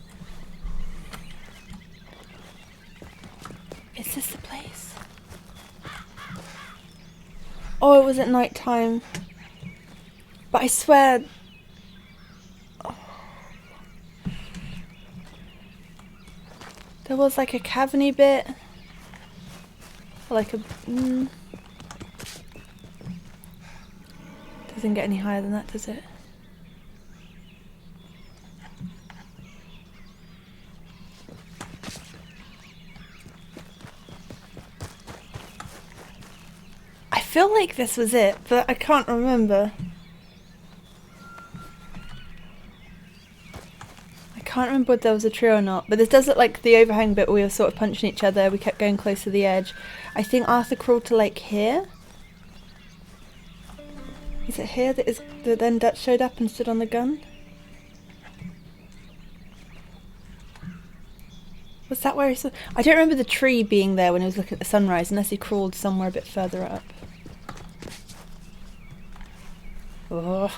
Is this the place? Oh, it was at night time. But I swear... Oh. There was like a caverny bit. Like a... Doesn't get any higher than that, does it? feel like this was it, but I can't remember. I can't remember whether there was a tree or not, but this does look like the overhang bit where we were sort of punching each other. We kept going close to the edge. I think Arthur crawled to like here. Is it here that then Dutch showed up and stood on the gun? Was that where he saw? I don't remember the tree being there when he was looking at the sunrise, unless he crawled somewhere a bit further up. Oh.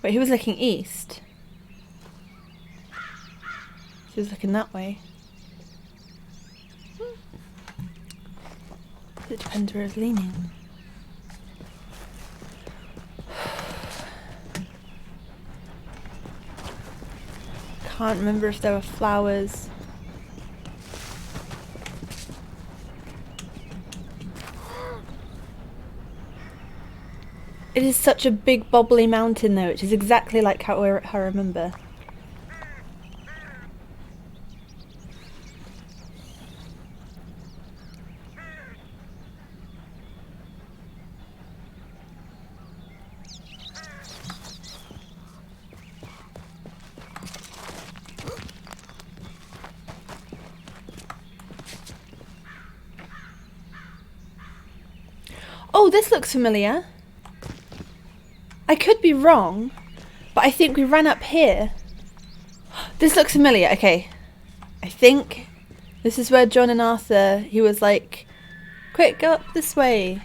Wait, he was looking east. He was looking that way. It depends where it's leaning. Can't remember if there were flowers. It is such a big bobbly mountain though, which is exactly like how I remember. Oh, this looks familiar. I could be wrong, but I think we ran up here. This looks familiar. Okay. I think this is where John and Arthur, he was like, quick, go up this way.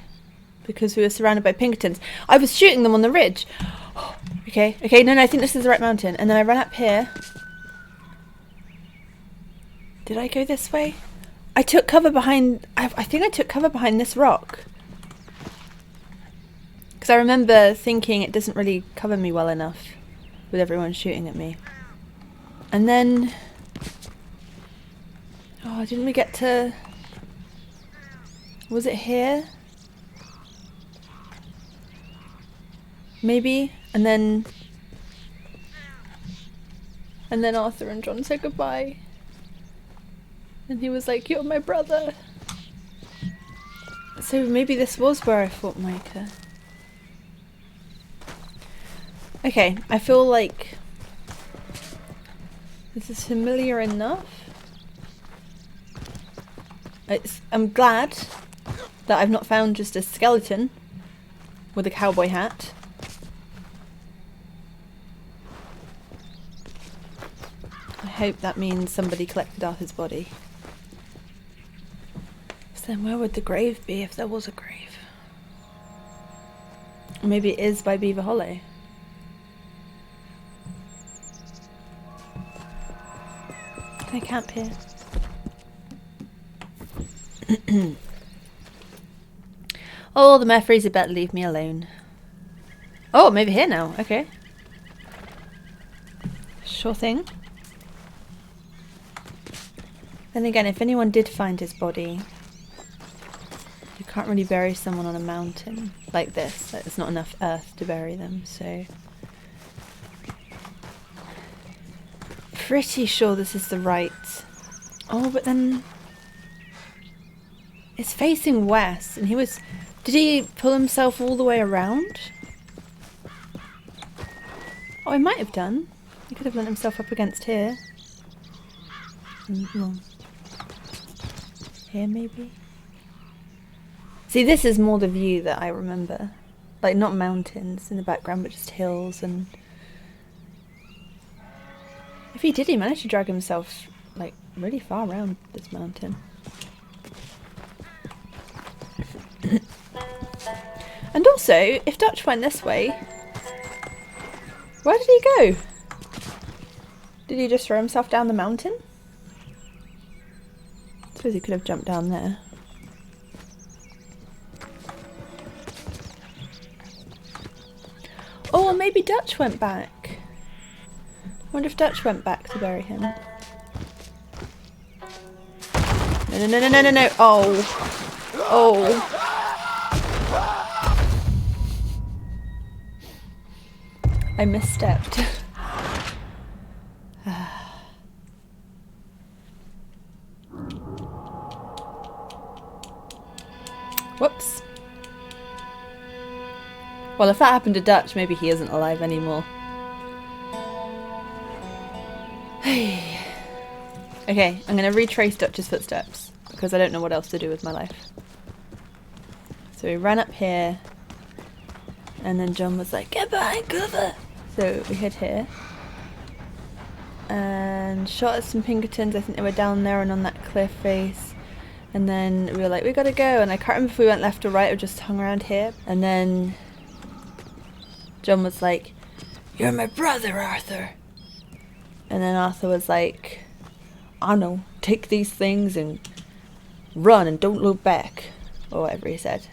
Because we were surrounded by Pinkertons. I was shooting them on the ridge. Okay, no, I think this is the right mountain. And then I ran up here. Did I go this way? I took cover behind, I think I took cover behind this rock. Because I remember thinking it doesn't really cover me well enough with everyone shooting at me. And then... oh, didn't we get to... was it here? Maybe? And then Arthur and John said goodbye. And he was like, "You're my brother." So maybe this was where I fought Micah. Okay, I feel like this is familiar enough. I'm glad that I've not found just a skeleton with a cowboy hat. I hope that means somebody collected Arthur's body. So then where would the grave be if there was a grave? Or maybe it is by Beaver Hollow. Can I camp here? Oh, the Murphys had better leave me alone. Oh, I'm over here now. Okay. Sure thing. Then again, if anyone did find his body, you can't really bury someone on a mountain like this. There's not enough earth to bury them, so... pretty sure this is the right... oh, but then... it's facing west, and he was... did he pull himself all the way around? Oh, he might have done. He could have let himself up against here. Well, here maybe? See, this is more the view that I remember. Like, not mountains in the background, but just hills and... if he did, he managed to drag himself, like, really far around this mountain. And also, if Dutch went this way, where did he go? Did he just throw himself down the mountain? I suppose he could have jumped down there. Oh, or maybe Dutch went back. I wonder if Dutch went back to bury him. No. Oh. Oh. I misstepped. Whoops. Well, if that happened to Dutch, maybe he isn't alive anymore. Okay, I'm going to retrace Dutch's footsteps, because I don't know what else to do with my life. So we ran up here, and then John was like, get behind cover! So we hid here. And shot at some Pinkertons. I think they were down there and on that cliff face. And then we were like, we gotta go. And I can't remember if we went left or right or just hung around here. And then John was like, you're my brother, Arthur. And then Arthur was like, I know, take these things and run and don't look back. Or whatever he said.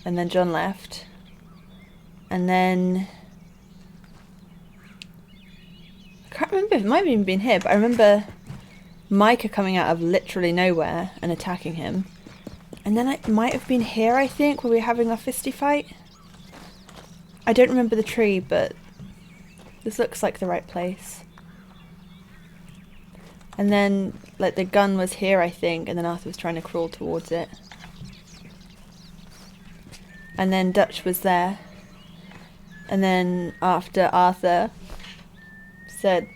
And then John left. And then I can't remember, it might have even been here, but I remember Micah coming out of literally nowhere and attacking him. And then it might have been here, I think, where we were having our fisty fight. I don't remember the tree, but this looks like the right place. And then, like, the gun was here, I think, and then Arthur was trying to crawl towards it. And then Dutch was there. And then after Arthur said,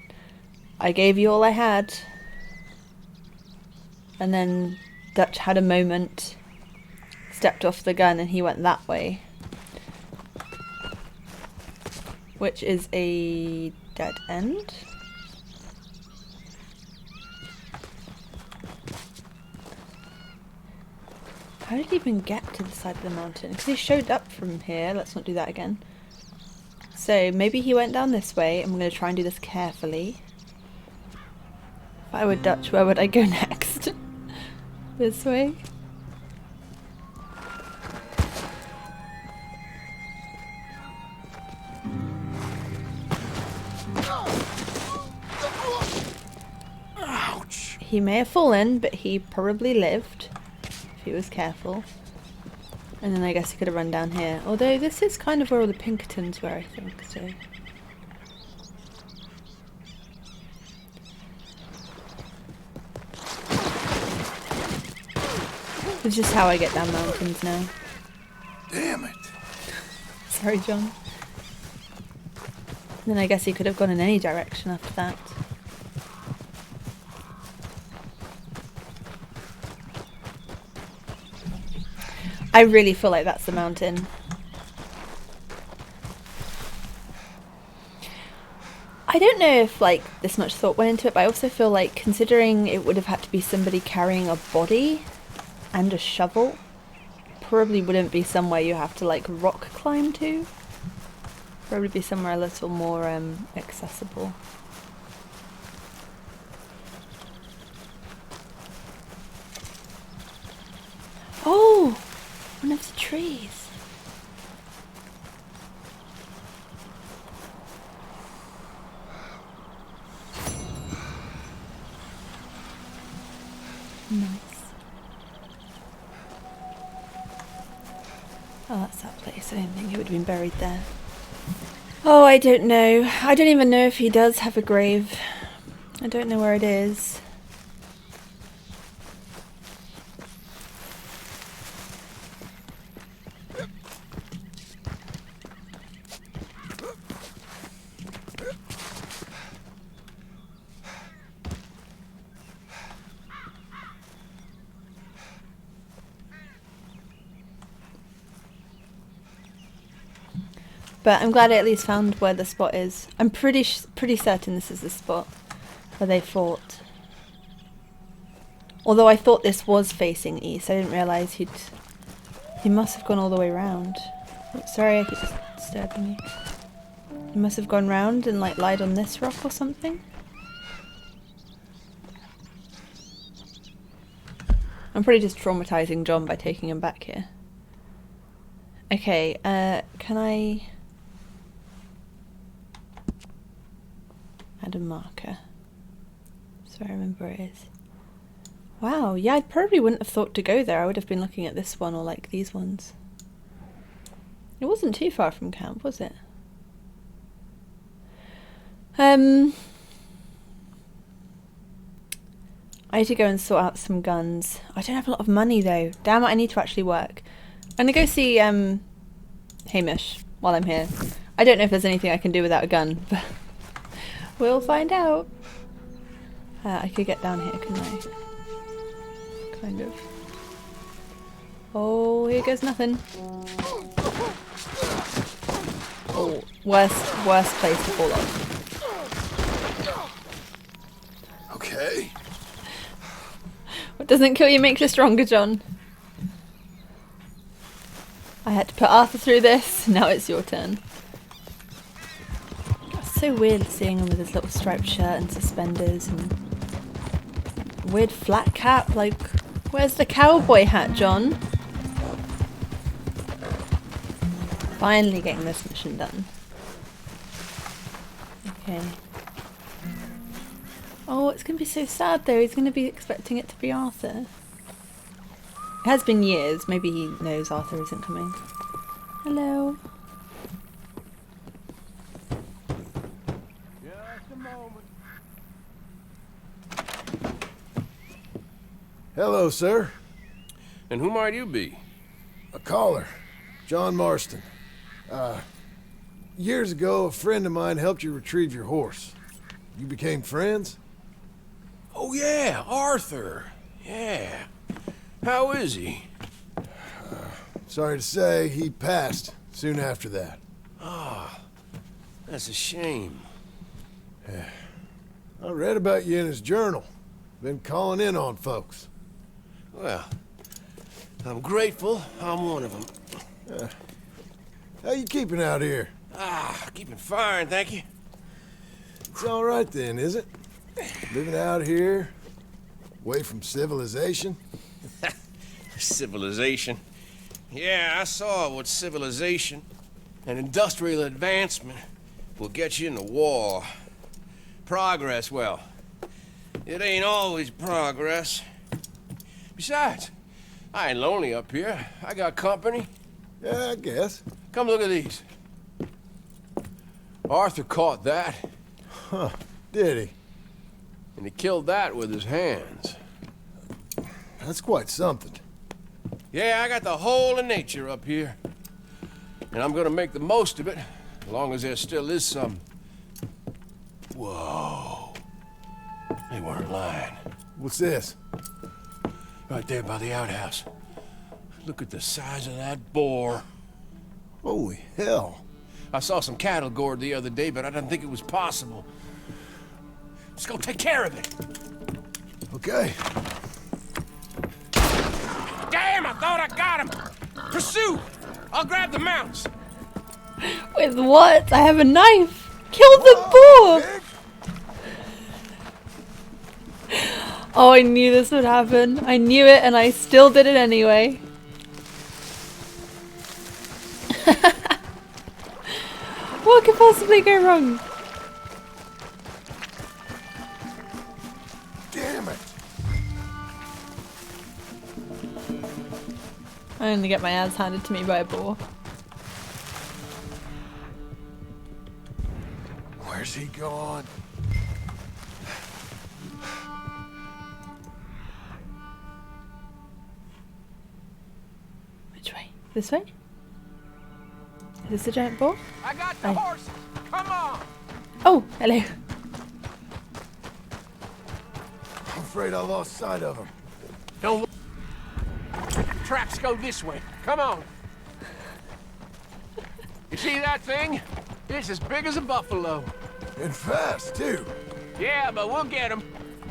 I gave you all I had. And then Dutch had a moment, stepped off the gun, and he went that way. Which is a dead end. How did he even get to the side of the mountain? Because he showed up from here. Let's not do that again. So maybe he went down this way, and we're going to try and do this carefully. If I were Dutch, where would I go next? This way? Ouch! He may have fallen, but he probably lived. If he was careful. And then I guess he could have run down here. Although this is kind of where all the Pinkertons were, I think, so. It's just how I get down mountains now. Damn it. Sorry, John. And then I guess he could have gone in any direction after that. I really feel like that's the mountain. I don't know if like this much thought went into it, but I also feel like considering it would have had to be somebody carrying a body and a shovel, probably wouldn't be somewhere you have to like rock climb to. Probably be somewhere a little more accessible. Oh! One of the trees. Nice. Oh, that's that place. I didn't think it would have been buried there. Oh, I don't know. I don't even know if he does have a grave. I don't know where it is. But I'm glad I at least found where the spot is. I'm pretty certain this is the spot where they fought. Although I thought this was facing east, I didn't realise he must have gone all the way around. Oh, sorry, I keep disturbing you. He must have gone round and like lied on this rock or something. I'm probably just traumatising John by taking him back here. Okay, can I add a marker so I remember where it is? Wow, yeah, I probably wouldn't have thought to go there. I would have been looking at this one or like these ones. It wasn't too far from camp, was it? I need to go and sort out some guns. I don't have a lot of money though. Damn it, I need to actually work. I'm gonna go see Hamish while I'm here. I don't know if there's anything I can do without a gun, but we'll find out. I could get down here, couldn't I? Kind of. Oh, here goes nothing. Oh, worst place to fall off. Okay. What doesn't kill you makes you stronger, John. I had to put Arthur through this, now it's your turn. It's so weird seeing him with his little striped shirt and suspenders and weird flat cap. Like, where's the cowboy hat, John? Finally getting this mission done. Okay. Oh, it's going to be so sad though. He's going to be expecting it to be Arthur. It has been years. Maybe he knows Arthur isn't coming. Hello. Just a moment. Hello, sir. And who might you be? A caller. John Marston. Years ago, a friend of mine helped you retrieve your horse. You became friends? Oh yeah, Arthur. Yeah. How is he? Sorry to say, he passed soon after that. Ah, that's a shame. I read about you in his journal. Been calling in on folks. Well, I'm grateful I'm one of them. How you keeping out here? Keeping fine, thank you. It's all right then, is it? Living out here, away from civilization? Civilization. Yeah, I saw what civilization and industrial advancement will get you in the war. Progress, well, it ain't always progress. Besides, I ain't lonely up here. I got company. Yeah, I guess. Come look at these. Arthur caught that. Huh, did he? And he killed that with his hands. That's quite something. Yeah, I got the whole of nature up here. And I'm gonna make the most of it, as long as there still is some. Whoa. They weren't lying. What's this? Right there by the outhouse. Look at the size of that boar. Holy hell. I saw some cattle gored the other day, but I didn't think it was possible. Let's go take care of it. Okay. Damn, I thought I got him. Pursue. I'll grab the mounts. With what? I have a knife. Kill the boar. Oh, I knew this would happen. I knew it and I still did it anyway. What could possibly go wrong? Damn it. I only get my ass handed to me by a boar. Where's he gone? Which way? This way? Is this a giant boar? I got the horses. Come on. Oh, hello. I'm afraid I lost sight of him. Don't. Tracks go this way. Come on. You see that thing? It's as big as a buffalo. And fast, too. Yeah, but we'll get him.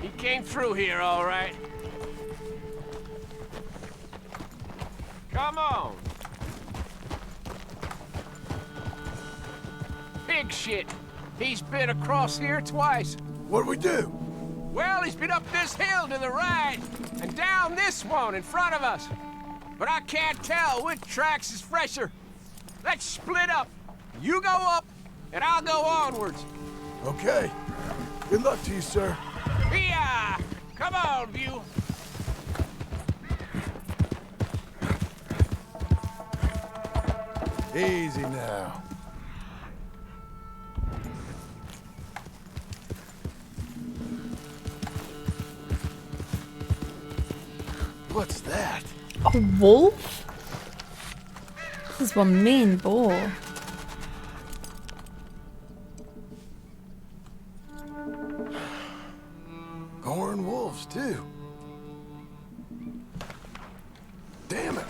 He came through here, all right. Come on. Big shit. He's been across here twice. What do we do? Well, he's been up this hill to the right and down this one in front of us. But I can't tell which tracks is fresher. Let's split up. You go up, and I'll go onwards. Okay. Good luck to you, sir. Yeah. Come on, View. Easy now. What's that? A wolf? This is one mean boar. Goring wolves, too. Damn it.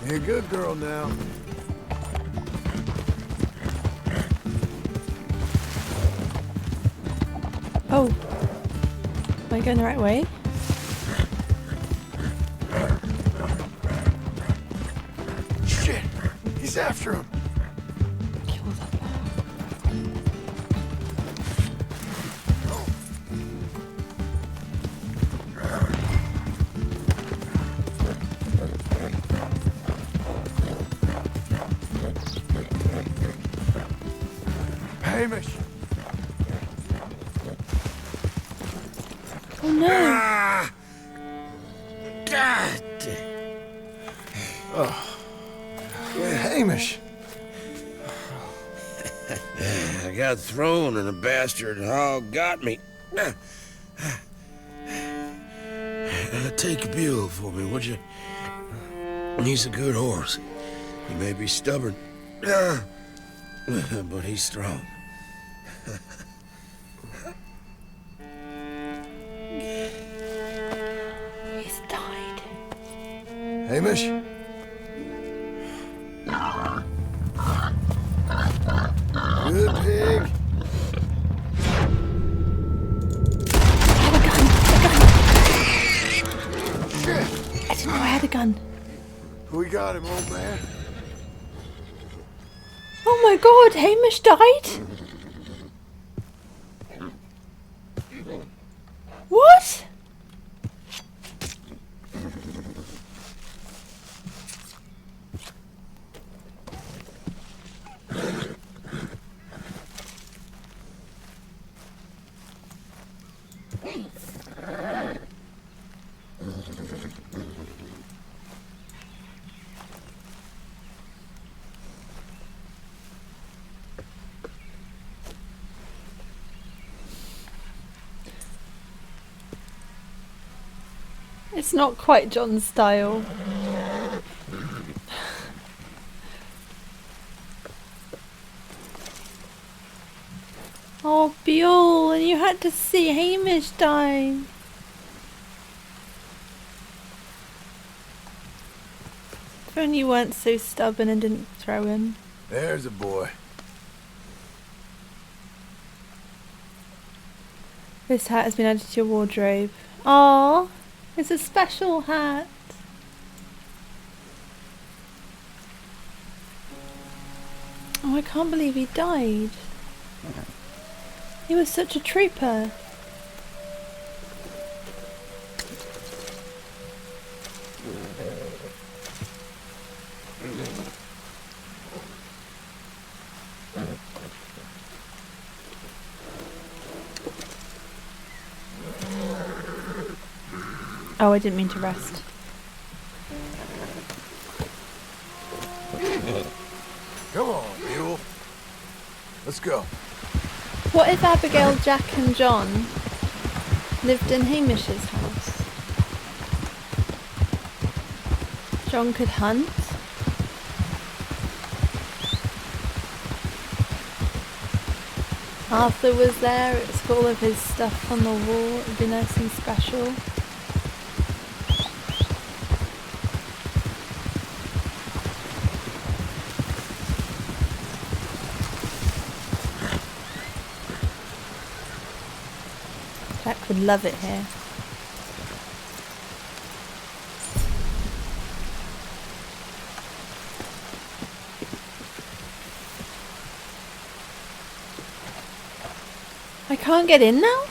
You're a good girl now. Oh. Am I going the right way? Shit! He's after him. Kill that boar. Hamish! Oh no! God damn. Oh. Yeah, Hamish. I got thrown and a bastard hog got me. Take a mule for me, would you? He's a good horse. He may be stubborn, but he's strong. He's died. Hamish? Good pig. Shit! I didn't know I had a gun. We got him, old man. Oh my god, Hamish died? What? It's not quite John's style. Oh, Buell, and you had to see Hamish die. If only you weren't so stubborn and didn't throw him. There's a boy. This hat has been added to your wardrobe. Aww, it's a special hat. Oh, I can't believe he died. He was such a trooper. Oh, I didn't mean to rest. Come on, Buell. Let's go. What if Abigail, Jack and John lived in Hamish's house? John could hunt. Arthur was there, it's got all of his stuff on the wall, it would be nice and special. Jack would love it here. I can't get in now?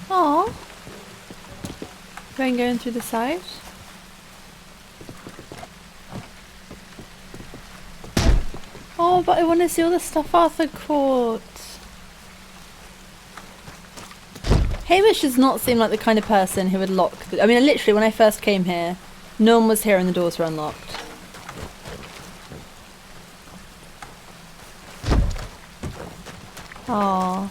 Aww. Going through the side? Oh, but I want to see all the stuff Arthur caught. Hamish does not seem like the kind of person who would lock the... I mean, literally, when I first came here, no one was here and the doors were unlocked. Aww.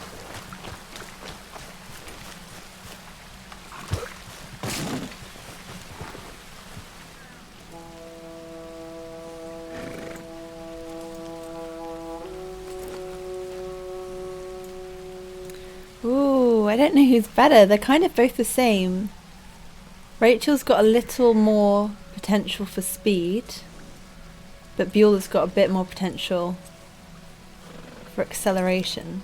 don't know who's better. They're kind of both the same. Rachel's got a little more potential for speed, but Beulah's got a bit more potential for acceleration.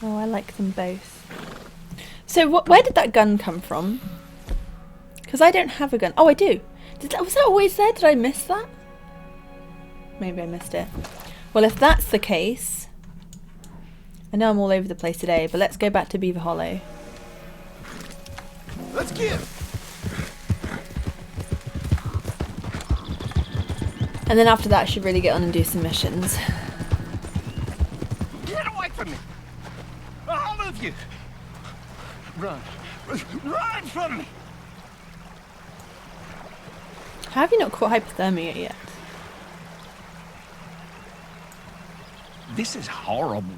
Oh, I like them both. So where did that gun come from? Because I don't have a gun. Oh, I do. Was that always there? Did I miss that? Maybe I missed it. Well, if that's the case... I know I'm all over the place today, but let's go back to Beaver Hollow. Let's get. And then after that I should really get on and do some missions. Get away from me! All of you! Run. Run from me! How have you not caught hypothermia yet? This is horrible.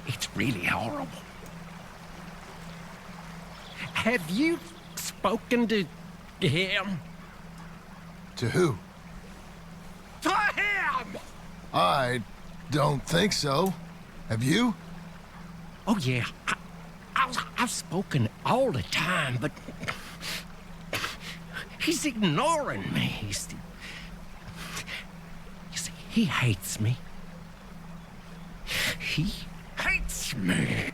It's really horrible. Have you spoken to him? To who? To him! I don't think so. Have you? Oh, yeah. I've spoken all the time, but he's ignoring me. You see, he hates me. He hates me.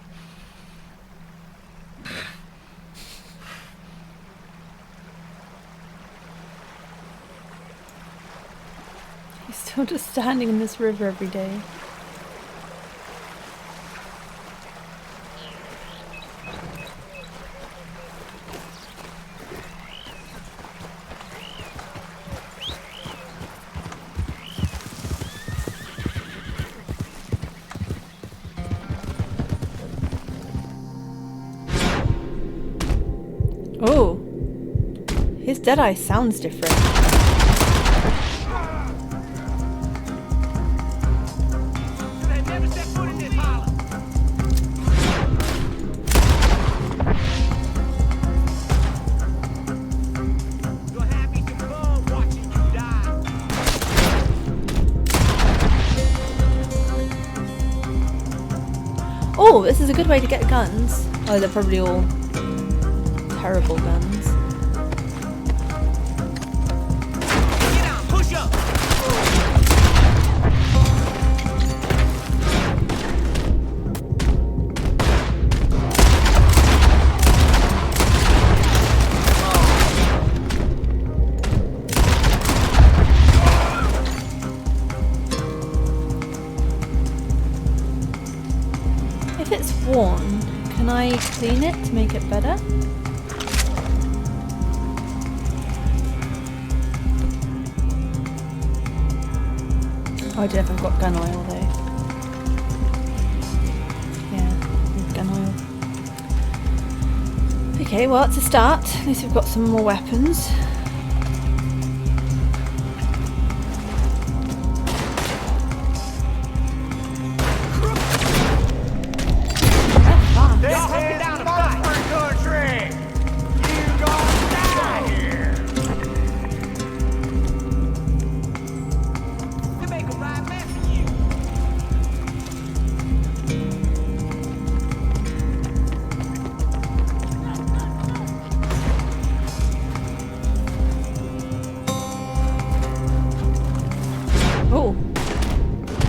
He's still just standing in this river every day. Oh, his Deadeye sounds different. Oh, this is a good way to get guns. Oh, they're probably all terrible guns. Get down, push up. If it's worn, can I clean it to make it better? Oh, I haven't got gun oil though. Yeah, need gun oil. Okay, well that's a start. At least we've got some more weapons.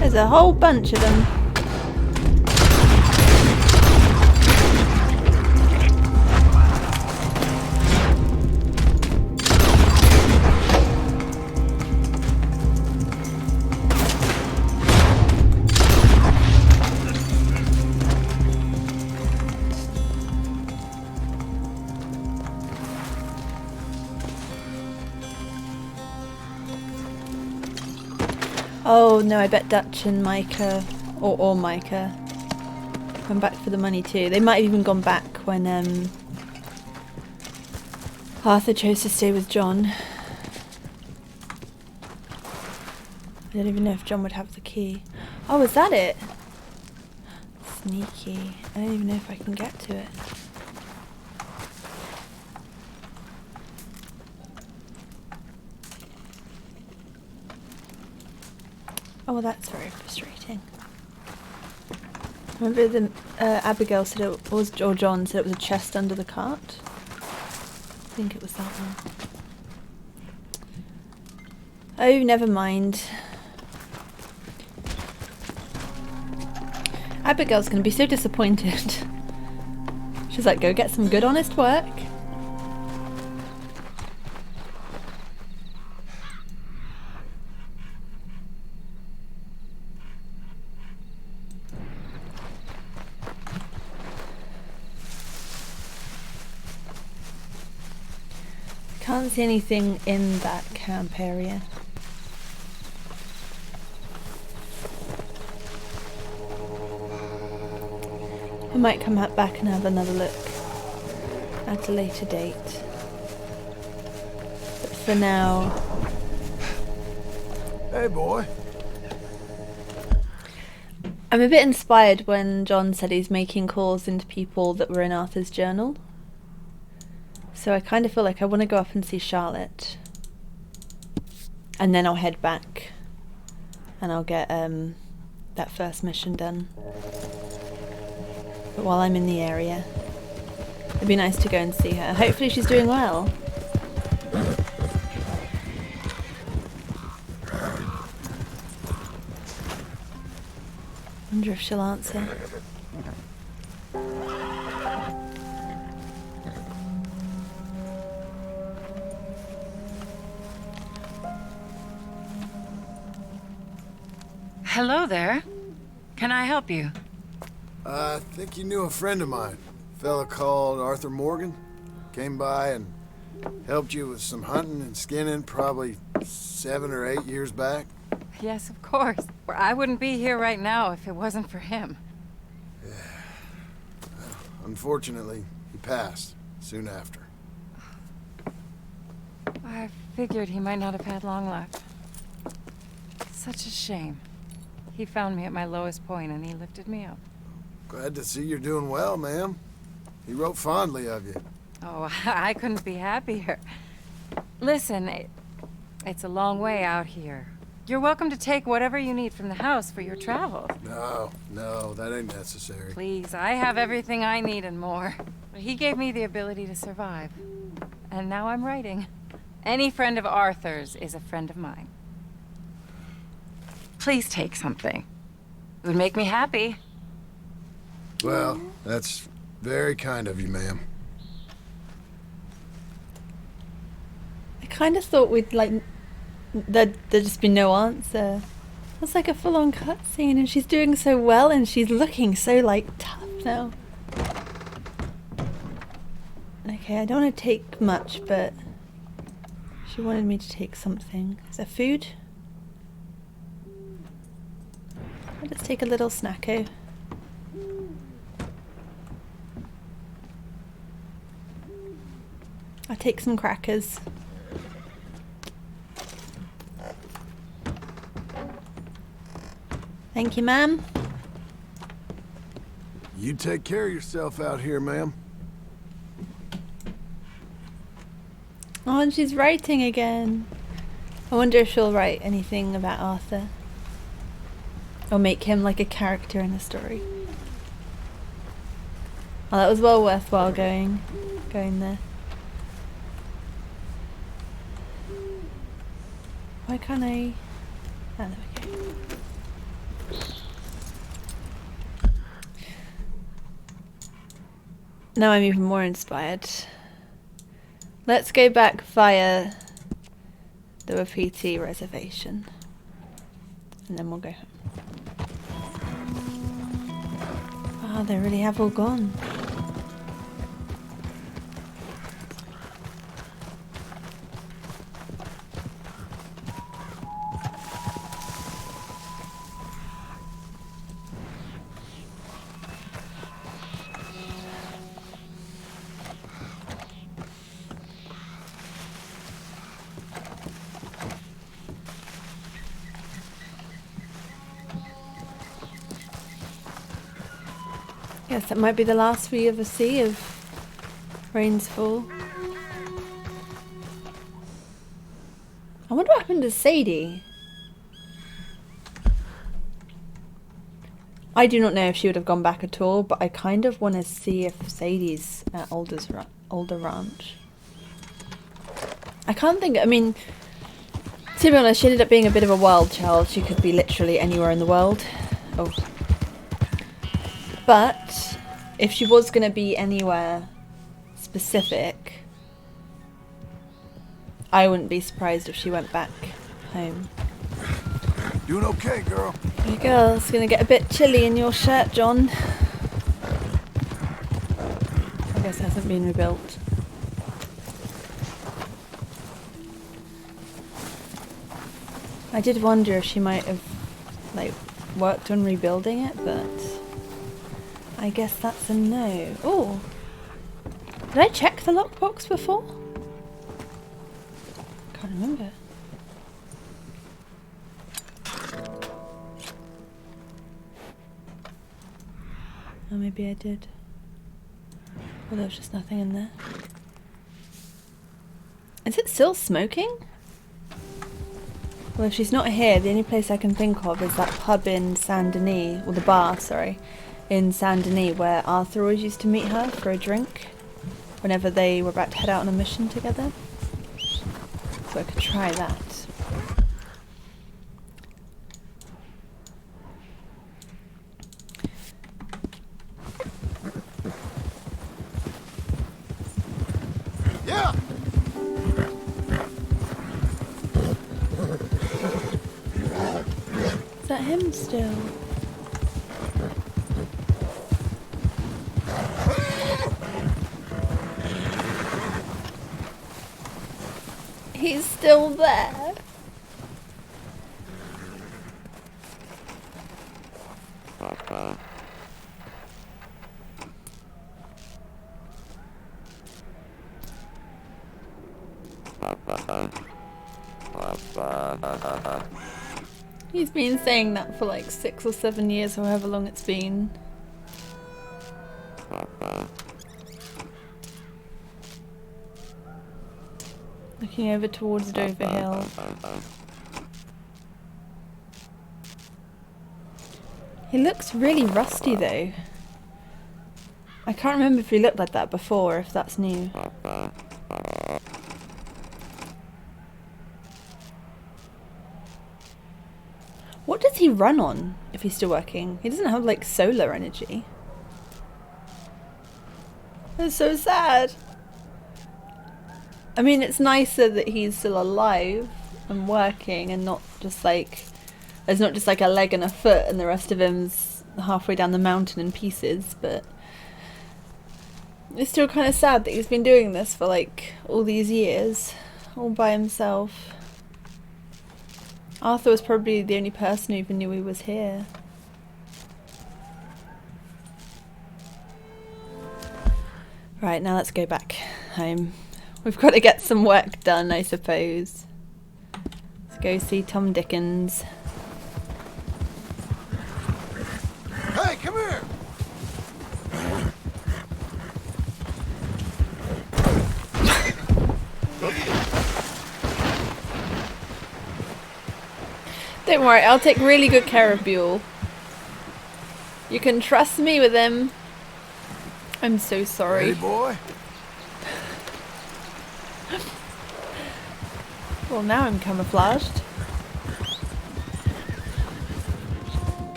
There's a whole bunch of them. Oh no, I bet Dutch and Micah, or Micah, come back for the money too. They might have even gone back when Arthur chose to stay with John. I don't even know if John would have the key. Oh, is that it? Sneaky. I don't even know if I can get to it. Oh, that's very frustrating. Remember the Abigail said it was, or John said it was a chest under the cart? I think it was that one. Oh, never mind. Abigail's gonna be so disappointed. She's like, go get some good honest work. Can't see anything in that camp area. I might come back and have another look at a later date. But for now... Hey, boy. I'm a bit inspired when John said he's making calls into people that were in Arthur's journal. So I kind of feel like I want to go up and see Charlotte. And then I'll head back. And I'll get that first mission done. But while I'm in the area, it'd be nice to go and see her. Hopefully she's doing well. Wonder if she'll answer. Hello there. Can I help you? I think you knew a friend of mine. A fella called Arthur Morgan. Came by and helped you with some hunting and skinning probably 7 or 8 years back. Yes, of course. I wouldn't be here right now if it wasn't for him. Yeah. Well, unfortunately, he passed soon after. I figured he might not have had long left. Such a shame. He found me at my lowest point and he lifted me up. Glad to see you're doing well, ma'am. He wrote fondly of you. Oh, I couldn't be happier. Listen, it's a long way out here. You're welcome to take whatever you need from the house for your travels. No, that ain't necessary. Please, I have everything I need and more. He gave me the ability to survive. And now I'm writing. Any friend of Arthur's is a friend of mine. Please take something. It would make me happy. Well, that's very kind of you, ma'am. I kind of thought we'd like... There'd just be no answer. It's like a full-on cutscene and she's doing so well and she's looking so like tough now. Okay, I don't want to take much, but she wanted me to take something. Is there food? Let's take a little snacko. I'll take some crackers. Thank you, ma'am. You take care of yourself out here, ma'am. Oh, and she's writing again. I wonder if she'll write anything about Arthur. Or make him like a character in the story. Oh, that was well worthwhile going there. Why can't I... Oh, there we go. Now I'm even more inspired. Let's go back via the Wapiti reservation. And then we'll go home. Oh, they really have all gone. Yes, that might be the last we ever see of Rain's Fall. I wonder what happened to Sadie. I do not know if she would have gone back at all, but I kind of want to see if Sadie's at Older Ranch. I can't think, I mean, to be honest, she ended up being a bit of a wild child. She could be literally anywhere in the world. Oh. But if she was going to be anywhere specific, I wouldn't be surprised if she went back home. Doing okay, girl. You go. It's going to get a bit chilly in your shirt, John. I guess it hasn't been rebuilt. I did wonder if she might have, like, worked on rebuilding it, but I guess that's a no. Oh, did I check the lockbox before? Can't remember. Oh, maybe I did. Well, there was just nothing in there. Is it still smoking? Well, if she's not here, the only place I can think of is that pub in Saint Denis, or the bar, sorry, in Saint Denis, where Arthur always used to meet her for a drink whenever they were about to head out on a mission together. So I could try that. Yeah. Is that him still? He's still there. He's been saying that for like 6 or 7 years, however long it's been. Looking over towards Dover Hill. He looks really rusty though. I can't remember if he looked like that before, if that's new. What does he run on if he's still working? He doesn't have like solar energy. That's so sad. I mean, it's nicer that he's still alive and working and not just like, there's not just like a leg and a foot and the rest of him's halfway down the mountain in pieces, but it's still kind of sad that he's been doing this for like all these years, all by himself. Arthur was probably the only person who even knew he was here. Right, now let's go back home. We've got to get some work done, I suppose. Let's go see Tom Dickens. Hey, come here! Don't worry, I'll take really good care of Buell. You can trust me with him. I'm so sorry. Hey, boy. Well, now I'm camouflaged.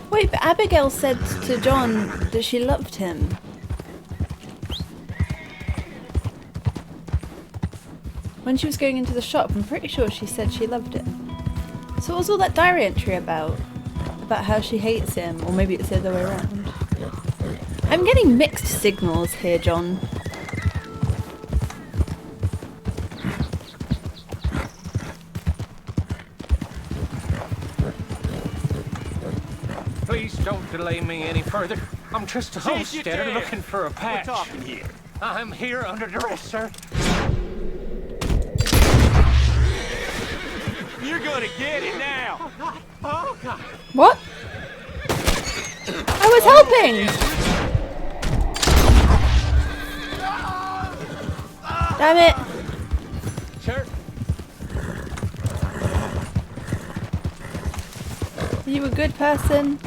Wait, but Abigail said to John that she loved him. When she was going into the shop, I'm pretty sure she said she loved him. So what was all that diary entry about? About how she hates him, or maybe it's the other way around. I'm getting mixed signals here, John. Please don't delay me any further. I'm just a homesteader looking for a patch. We're talking here. I'm here under duress, sir. You're gonna get it now. Oh, God. Oh, God. What? I was helping! Damn it! Sure. Are you a good person?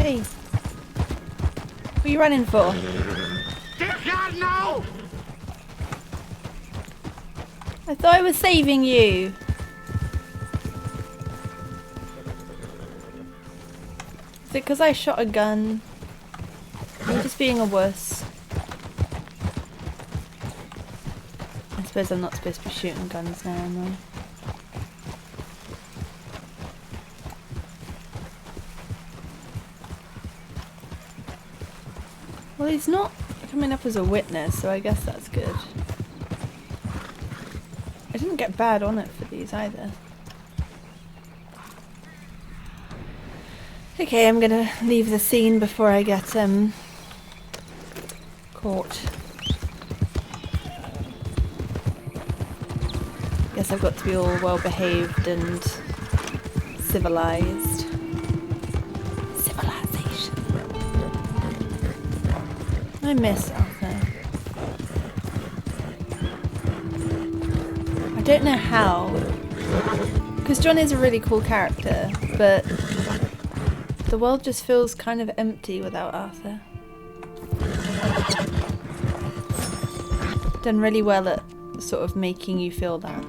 Hey. What are you running for? Dear God, no! I thought I was saving you. Is it because I shot a gun? Are you just being a wuss? I suppose I'm not supposed to be shooting guns now, am I? Well, he's not coming up as a witness, so I guess that's good. I didn't get bad on it for these either. Okay, I'm gonna leave the scene before I get caught. Guess I've got to be all well behaved and civilized. Civilization. I miss Arthur. I don't know how, because John is a really cool character, but the world just feels kind of empty without Arthur. Done really well at sort of making you feel that.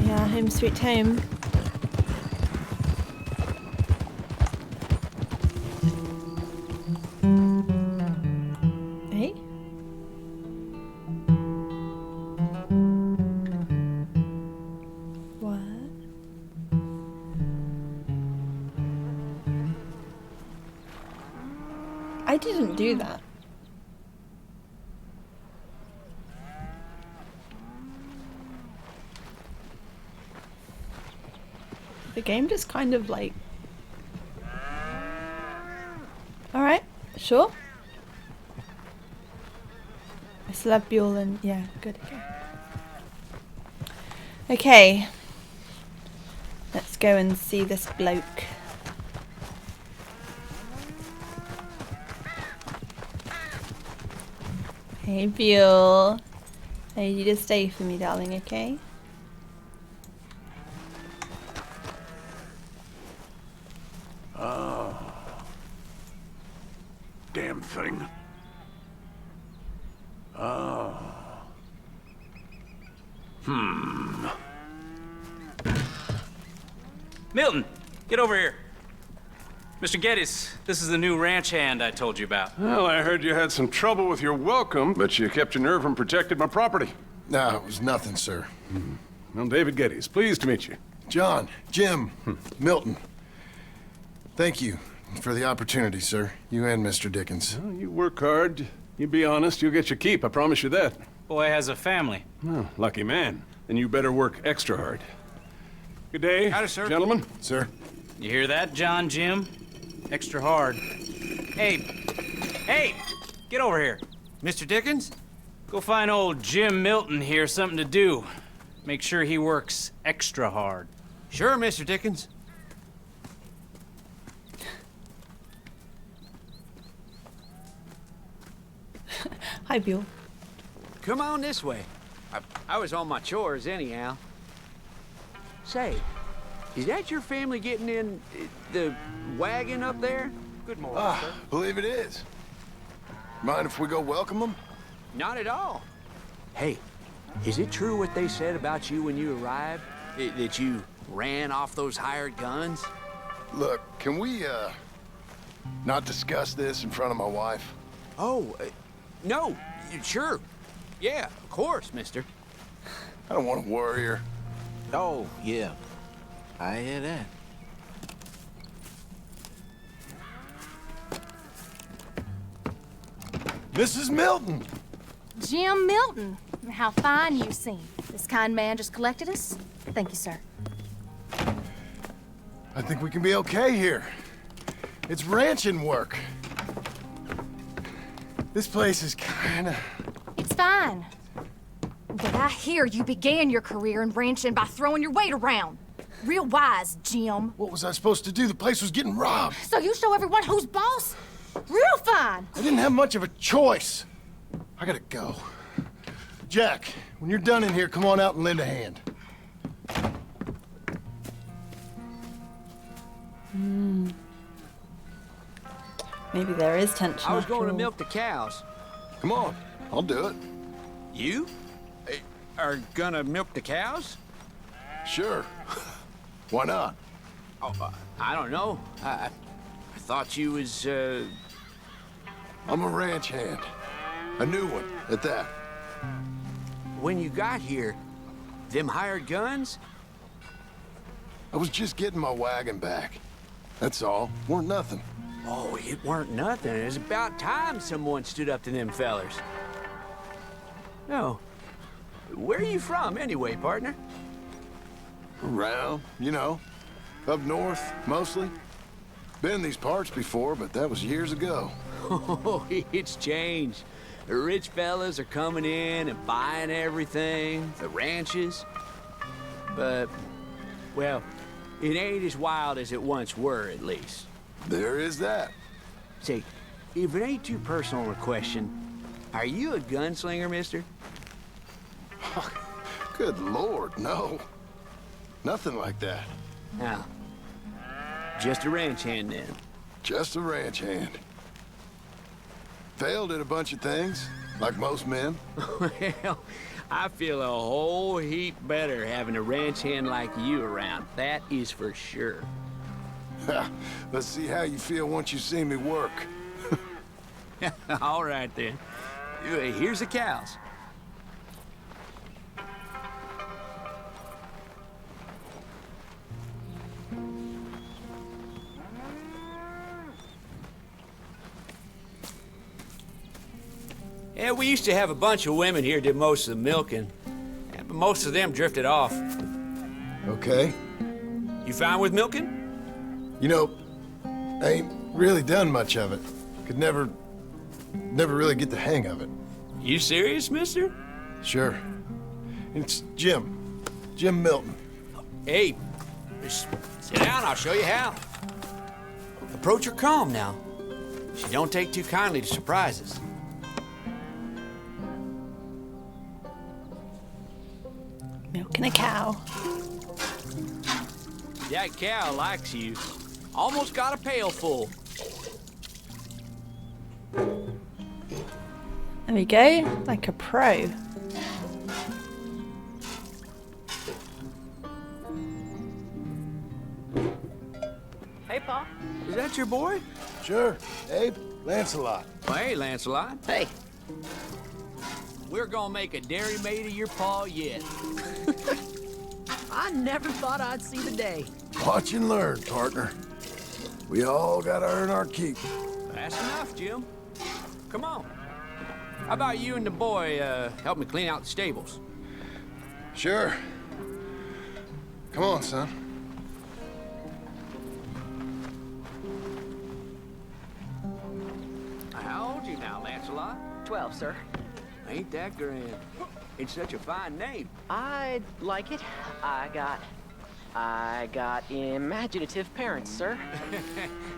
Yeah, home sweet home. I didn't do that. The game just kind of like... Alright, sure. I still have Buell and... yeah, good, okay. Okay. Let's go and see this bloke. Hey, Buell. I need you to stay for me, darling, okay? Oh. Damn thing. Oh. Milton, get over here. Mr. Gettys, this is the new ranch hand I told you about. Well, I heard you had some trouble with your welcome, but you kept your nerve and protected my property. No, it was nothing, sir. Well, David Gettys, pleased to meet you. John, Jim, Milton. Thank you for the opportunity, sir. You and Mr. Dickens. Well, you work hard. You be honest, you'll get your keep, I promise you that. Boy has a family. Oh, lucky man. Then you better work extra hard. Good day, Howdy, sir. Gentlemen. Sir. You hear that, John Jim? Extra hard. Hey, get over here. Mr. Dickens? Go find old Jim Milton here something to do. Make sure he works extra hard. Sure, Mr. Dickens. Hi, Buell. Come on this way. I was on my chores anyhow. Say, is that your family getting in the wagon up there? Good morning, sir. Believe it is. Mind if we go welcome them? Not at all. Hey, is it true what they said about you when you arrived? That you ran off those hired guns? Look, can we, not discuss this in front of my wife? Oh, no, sure. Yeah, of course, mister. I don't want to worry her. Oh, yeah. I hear that. Mrs. Milton! Jim Milton. How fine you seem. This kind man just collected us. Thank you, sir. I think we can be okay here. It's ranching work. This place is kinda... It's fine. But I hear you began your career in ranching by throwing your weight around. Real wise, Jim. What was I supposed to do? The place was getting robbed. So you show everyone who's boss? Real fine. I didn't have much of a choice. I gotta go. Jack, when you're done in here, come on out and lend a hand. Maybe there is tension. I was after going to all. milk the cows. Come on, I'll do it. You? Are gonna milk the cows? Sure. Why not? Oh, I don't know. I thought you was, I'm a ranch hand. A new one, at that. When you got here, them hired guns? I was just getting my wagon back. That's all. Weren't nothing. Oh, it weren't nothing. It was about time someone stood up to them fellers. No. Where are you from, anyway, partner? Around, you know. Up north, mostly. Been in these parts before, but that was years ago. Oh, it's changed. The rich fellas are coming in and buying everything, the ranches. But, well, it ain't as wild as it once were, at least. There is that. Say, if it ain't too personal a question, are you a gunslinger, mister? Good Lord, no. Nothing like that. No. Just a ranch hand, then. Just a ranch hand. Failed at a bunch of things, like most men. Well, I feel a whole heap better having a ranch hand like you around. That is for sure. Let's see how you feel once you see me work. All right, then. Here's the cows. Yeah, we used to have a bunch of women here did most of the milking. Yeah, but most of them drifted off. Okay. You fine with milking? You know, I ain't really done much of it. Could never really get the hang of it. You serious, mister? Sure. It's Jim. Jim Milton. Hey, just sit down, I'll show you how. Approach her calm now. She don't take too kindly to surprises. Milking a cow. That cow likes you. Almost got a pail full. There we go, like a pro. Hey, Pa. Is that your boy? Sure. Abe, Lancelot. Well, hey, Lancelot. Hey. We're gonna make a dairy maid of your pa yet. I never thought I'd see the day. Watch and learn, partner. We all gotta earn our keep. That's enough, Jim. Come on. How about you and the boy help me clean out the stables? Sure. Come on, son. How old you now, Lancelot? 12, sir. Ain't that grand? It's such a fine name. I like it. I got imaginative parents, sir.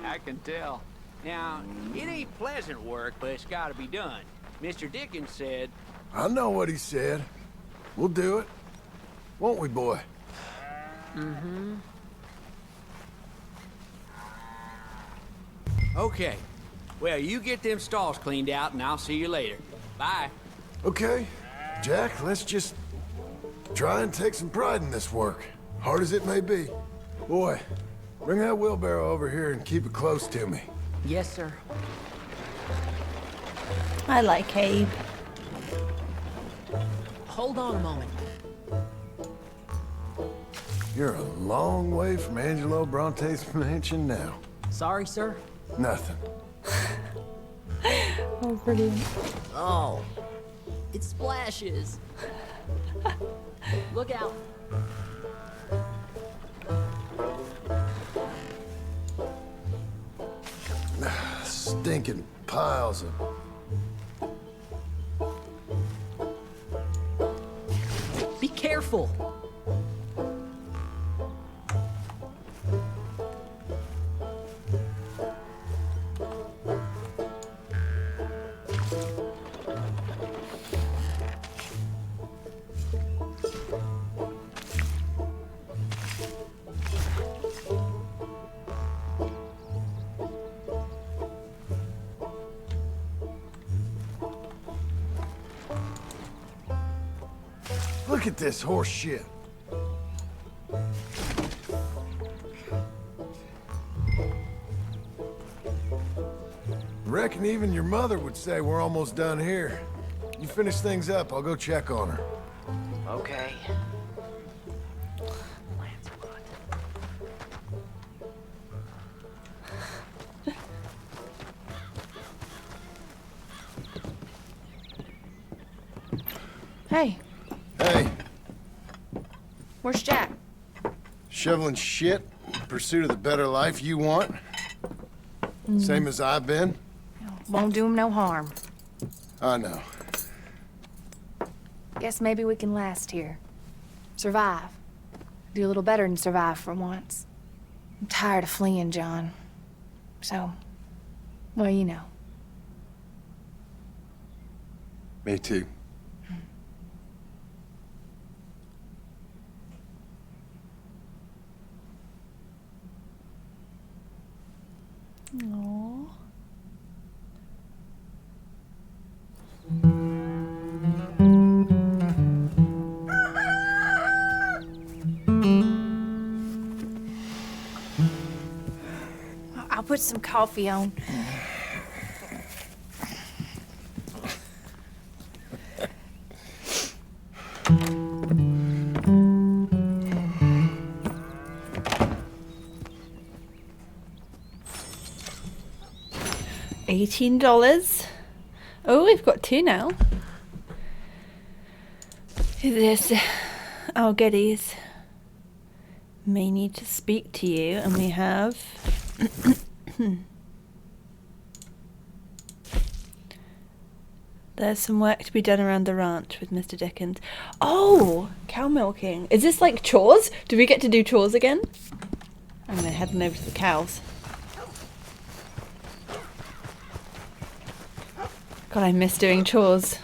I can tell. Now, it ain't pleasant work, but it's gotta be done. Mr. Dickens said... I know what he said. We'll do it. Won't we, boy? Mm-hmm. Okay. Well, you get them stalls cleaned out, and I'll see you later. Bye. Okay. Jack, let's just try and take some pride in this work, hard as it may be. Boy, bring that wheelbarrow over here and keep it close to me. Yes, sir. I like Abe. Hold on a moment. You're a long way from Angelo Bronte's mansion now. Sorry, sir. Nothing. Oh, brilliant. Oh, it splashes. Look out. Stinking piles of... Be careful. Look at this horse shit. Reckon even your mother would say we're almost done here. You finish things up, I'll go check on her. Okay. Hey, Hey, where's Jack? shoveling shit in pursuit of the better life you want? Same as I've been? Won't do him no harm. I know. Guess maybe we can last here. Survive. Do a little better than survive for once. I'm tired of fleeing, John. So, well, you know. Me too. Aww. I'll put some coffee on. $18. Oh, we've got 2 now. Who's this? Oh, Gettys. May need to speak to you, and we have... There's some work to be done around the ranch with Mr. Dickens. Oh! Cow milking. Is this like chores? Do we get to do chores again? I'm gonna head over to the cows. God, I miss doing chores.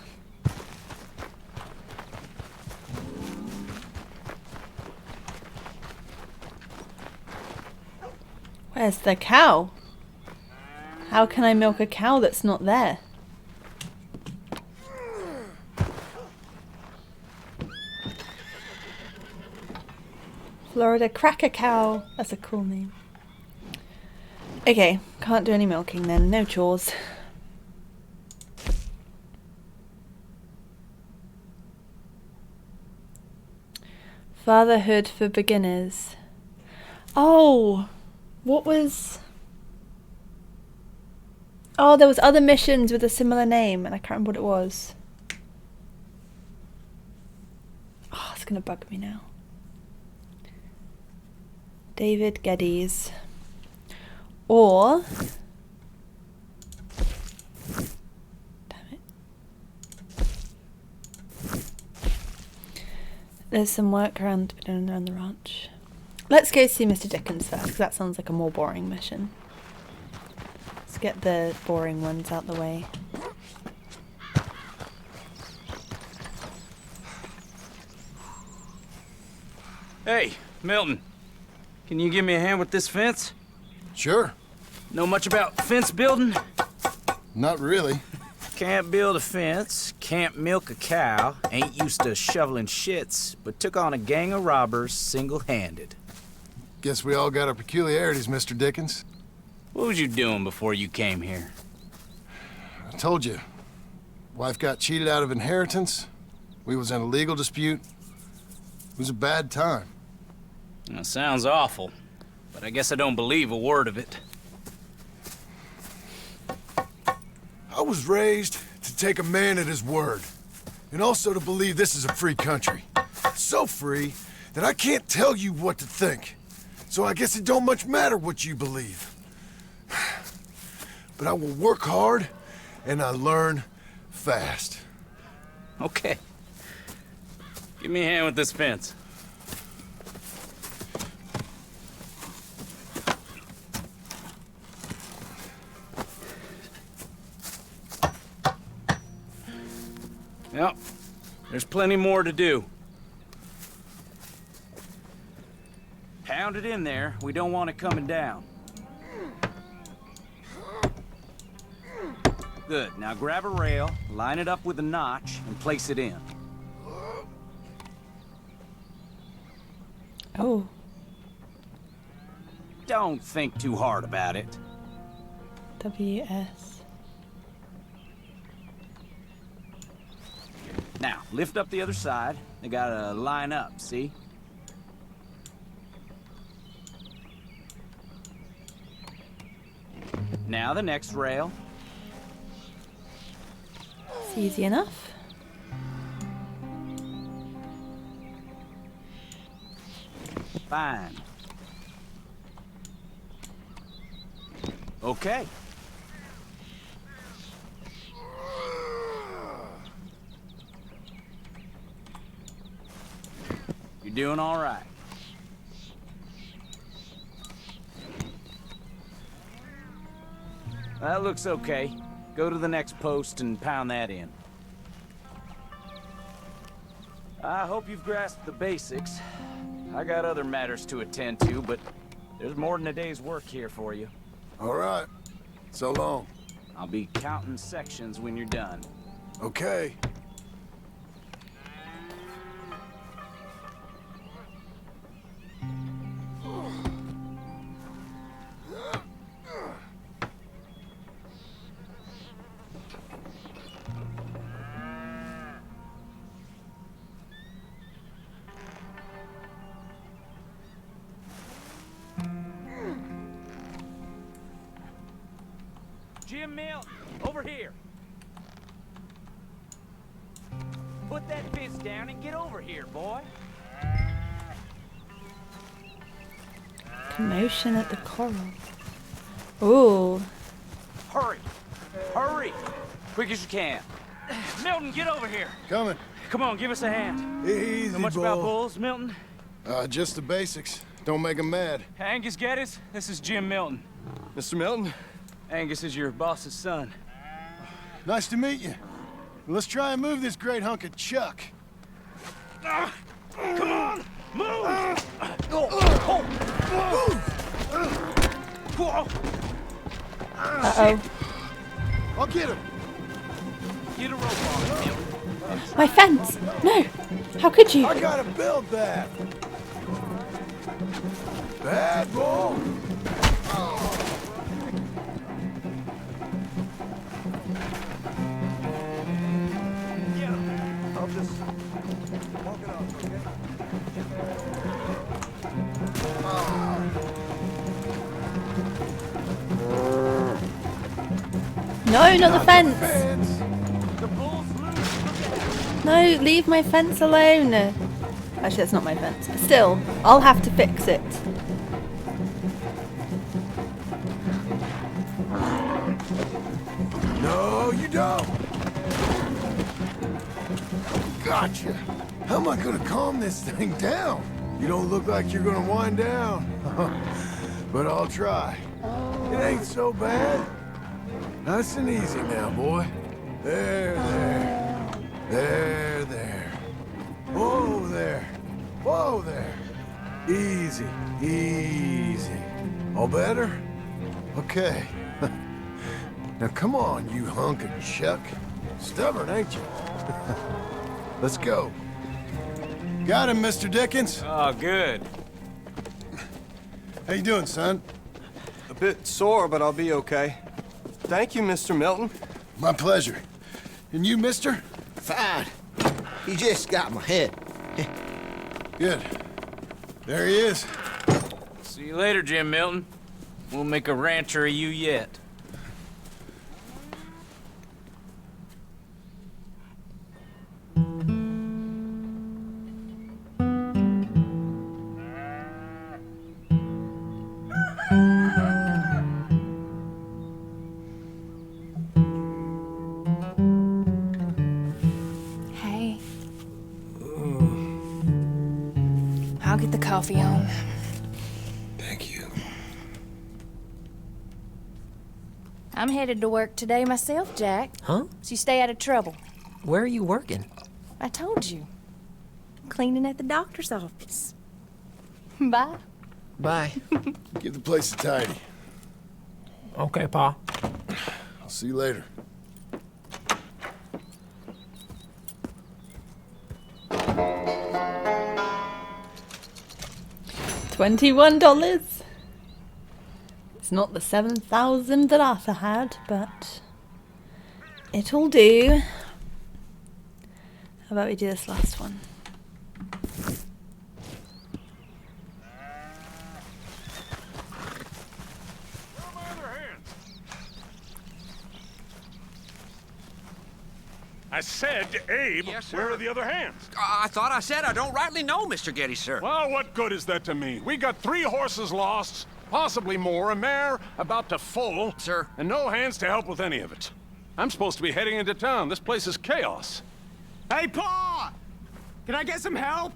Where's the cow? How can I milk a cow that's not there? Florida Cracker Cow. That's a cool name. Okay, can't do any milking then. No chores. Fatherhood for beginners. Oh! What was... Oh, there was other missions with a similar name, and I can't remember what it was. Oh, it's gonna bug me now. David Gettys. Or... Damn it. There's some work around to be done around the ranch. Let's go see Mr. Dickens first, because that sounds like a more boring mission. Let's get the boring ones out the way. Hey, Milton. Can you give me a hand with this fence? Sure. Know much about fence building? Not really. Can't build a fence, can't milk a cow, ain't used to shoveling shits, but took on a gang of robbers single-handed. Guess we all got our peculiarities, Mr. Dickens. What was you doing before you came here? I told you. Wife got cheated out of inheritance. We was in a legal dispute. It was a bad time. That sounds awful, but I guess I don't believe a word of it. I was raised to take a man at his word, and also to believe this is a free country. So free that I can't tell you what to think. So I guess it don't much matter what you believe. But I will work hard, and I learn fast. Okay. Give me a hand with this fence. Yep, there's plenty more to do. Pound it in there. We don't want it coming down. Good. Now grab a rail, line it up with a notch, and place it in. Oh. Don't think too hard about it. WS. Now, lift up the other side. They gotta line up, see? Now the next rail. It's easy enough. Fine. Okay. You're doing all right. That looks okay. Go to the next post and pound that in. I hope you've grasped the basics. I got other matters to attend to, but there's more than a day's work here for you. All right. So long. I'll be counting sections when you're done. Okay. Jim Milton, over here. Put that fence down and get over here, boy. Commotion at the coral. Ooh. Hurry! Hurry! Quick as you can. Milton, get over here. Coming. Come on, give us a hand. Easy, Know much boy. about bulls, Milton? Just the basics. Don't make them mad. Angus Gettys, this is Jim Milton. Mr. Milton? Angus is your boss's son. Nice to meet you. Let's try and move this great hunk of chuck. Come on! Move! Uh-oh. I'll get him. Get a rope on it, Milton. My fence! No! How could you? I gotta build that. Bad boy. I'll just walk it off, okay? No, not the fence! No, leave my fence alone! Actually, that's not my fence. But still, I'll have to fix it. No, you don't. Gotcha. How am I gonna calm this thing down? You don't look like you're gonna wind down. But I'll try. It ain't so bad. Nice and easy now, boy. There, there. There, there. Whoa there. Whoa there. Easy, easy. All better? Okay. Now come on, you hunk of chuck. Stubborn, ain't you? Let's go. Got him, Mr. Dickens. Oh, good. How you doing, son? A bit sore, but I'll be okay. Thank you, Mr. Milton. My pleasure. And you, mister? Fine. He just got my head. Good. There he is. See you later, Jim Milton. We'll make a rancher of you yet. Hey. I'll get the coffee on. Thank you. I'm headed to work today myself, Jack. Huh? So you stay out of trouble. Where are you working? I told you. Cleaning at the doctor's office. Bye. Bye. Give the place a tidy. Okay, Pa. I'll see you later. $21. It's not the 7,000 that Arthur had, but it'll do. How about we do this last one? I said, Abe, Yes, sir. where are the other hands? I thought I said I don't rightly know, Mr. Gettys, sir. Well, what good is that to me? We got 3 horses lost, possibly more, a mare about to foal. Sir. And no hands to help with any of it. I'm supposed to be heading into town. This place is chaos. Hey, Pa! Can I get some help?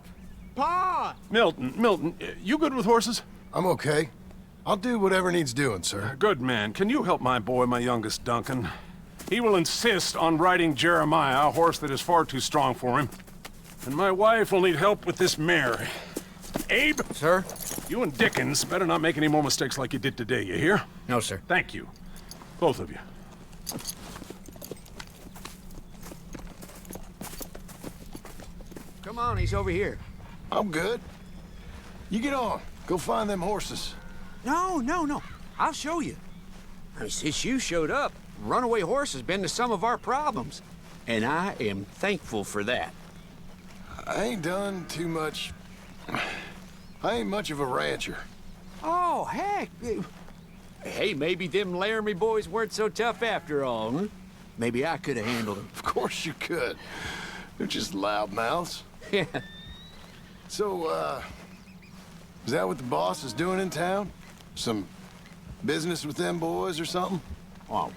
Pa! Milton, you good with horses? I'm okay. I'll do whatever needs doing, sir. Good man. Can you help my boy, my youngest Duncan? He will insist on riding Jeremiah, a horse that is far too strong for him. And my wife will need help with this mare. Abe? Sir? You and Dickens better not make any more mistakes like you did today, you hear? No, sir. Thank you. Both of you. Come on, he's over here. I'm good. You get on. Go find them horses. No. I'll show you. Since you showed up, runaway horse has been to some of our problems. And I am thankful for that. I ain't done too much. I ain't much of a rancher. Oh, heck. Hey, maybe them Laramie boys weren't so tough after all, huh? Maybe I could have handled them. Of course you could. They're just loudmouths. Yeah. So, is that what the boss is doing in town? Some business with them boys or something? Oh,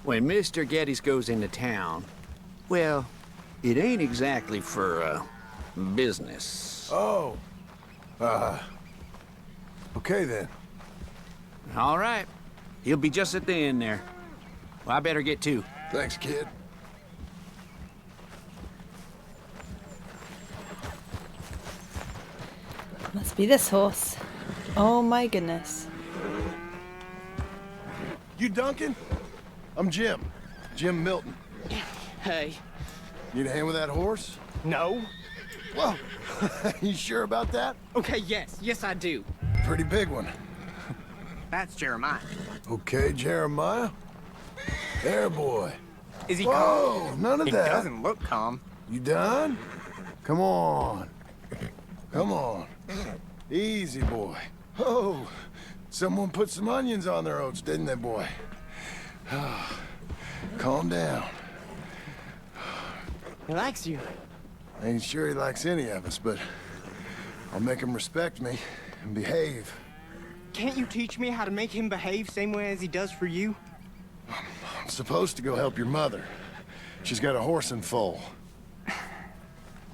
when Mr. Gettys goes into town, well, it ain't exactly for, business. Oh. Okay then. All right. He'll be just at the end there. Well, I better get to. Thanks, kid. Must be this horse. Oh my goodness. You Duncan? I'm Jim. Jim Milton. Hey. Need a hand with that horse? No. Whoa. You sure about that? Okay, yes, I do. Pretty big one. That's Jeremiah. Okay, Jeremiah. There, boy. Is he Whoa, calm? none of He that. doesn't look calm. You done? Come on. Come on. Easy, boy. Oh, someone put some onions on their oats, didn't they, boy? Calm down. He likes you. I ain't sure he likes any of us, but I'll make him respect me and behave. Can't you teach me how to make him behave same way as he does for you? I'm supposed to go help your mother. She's got a horse in foal.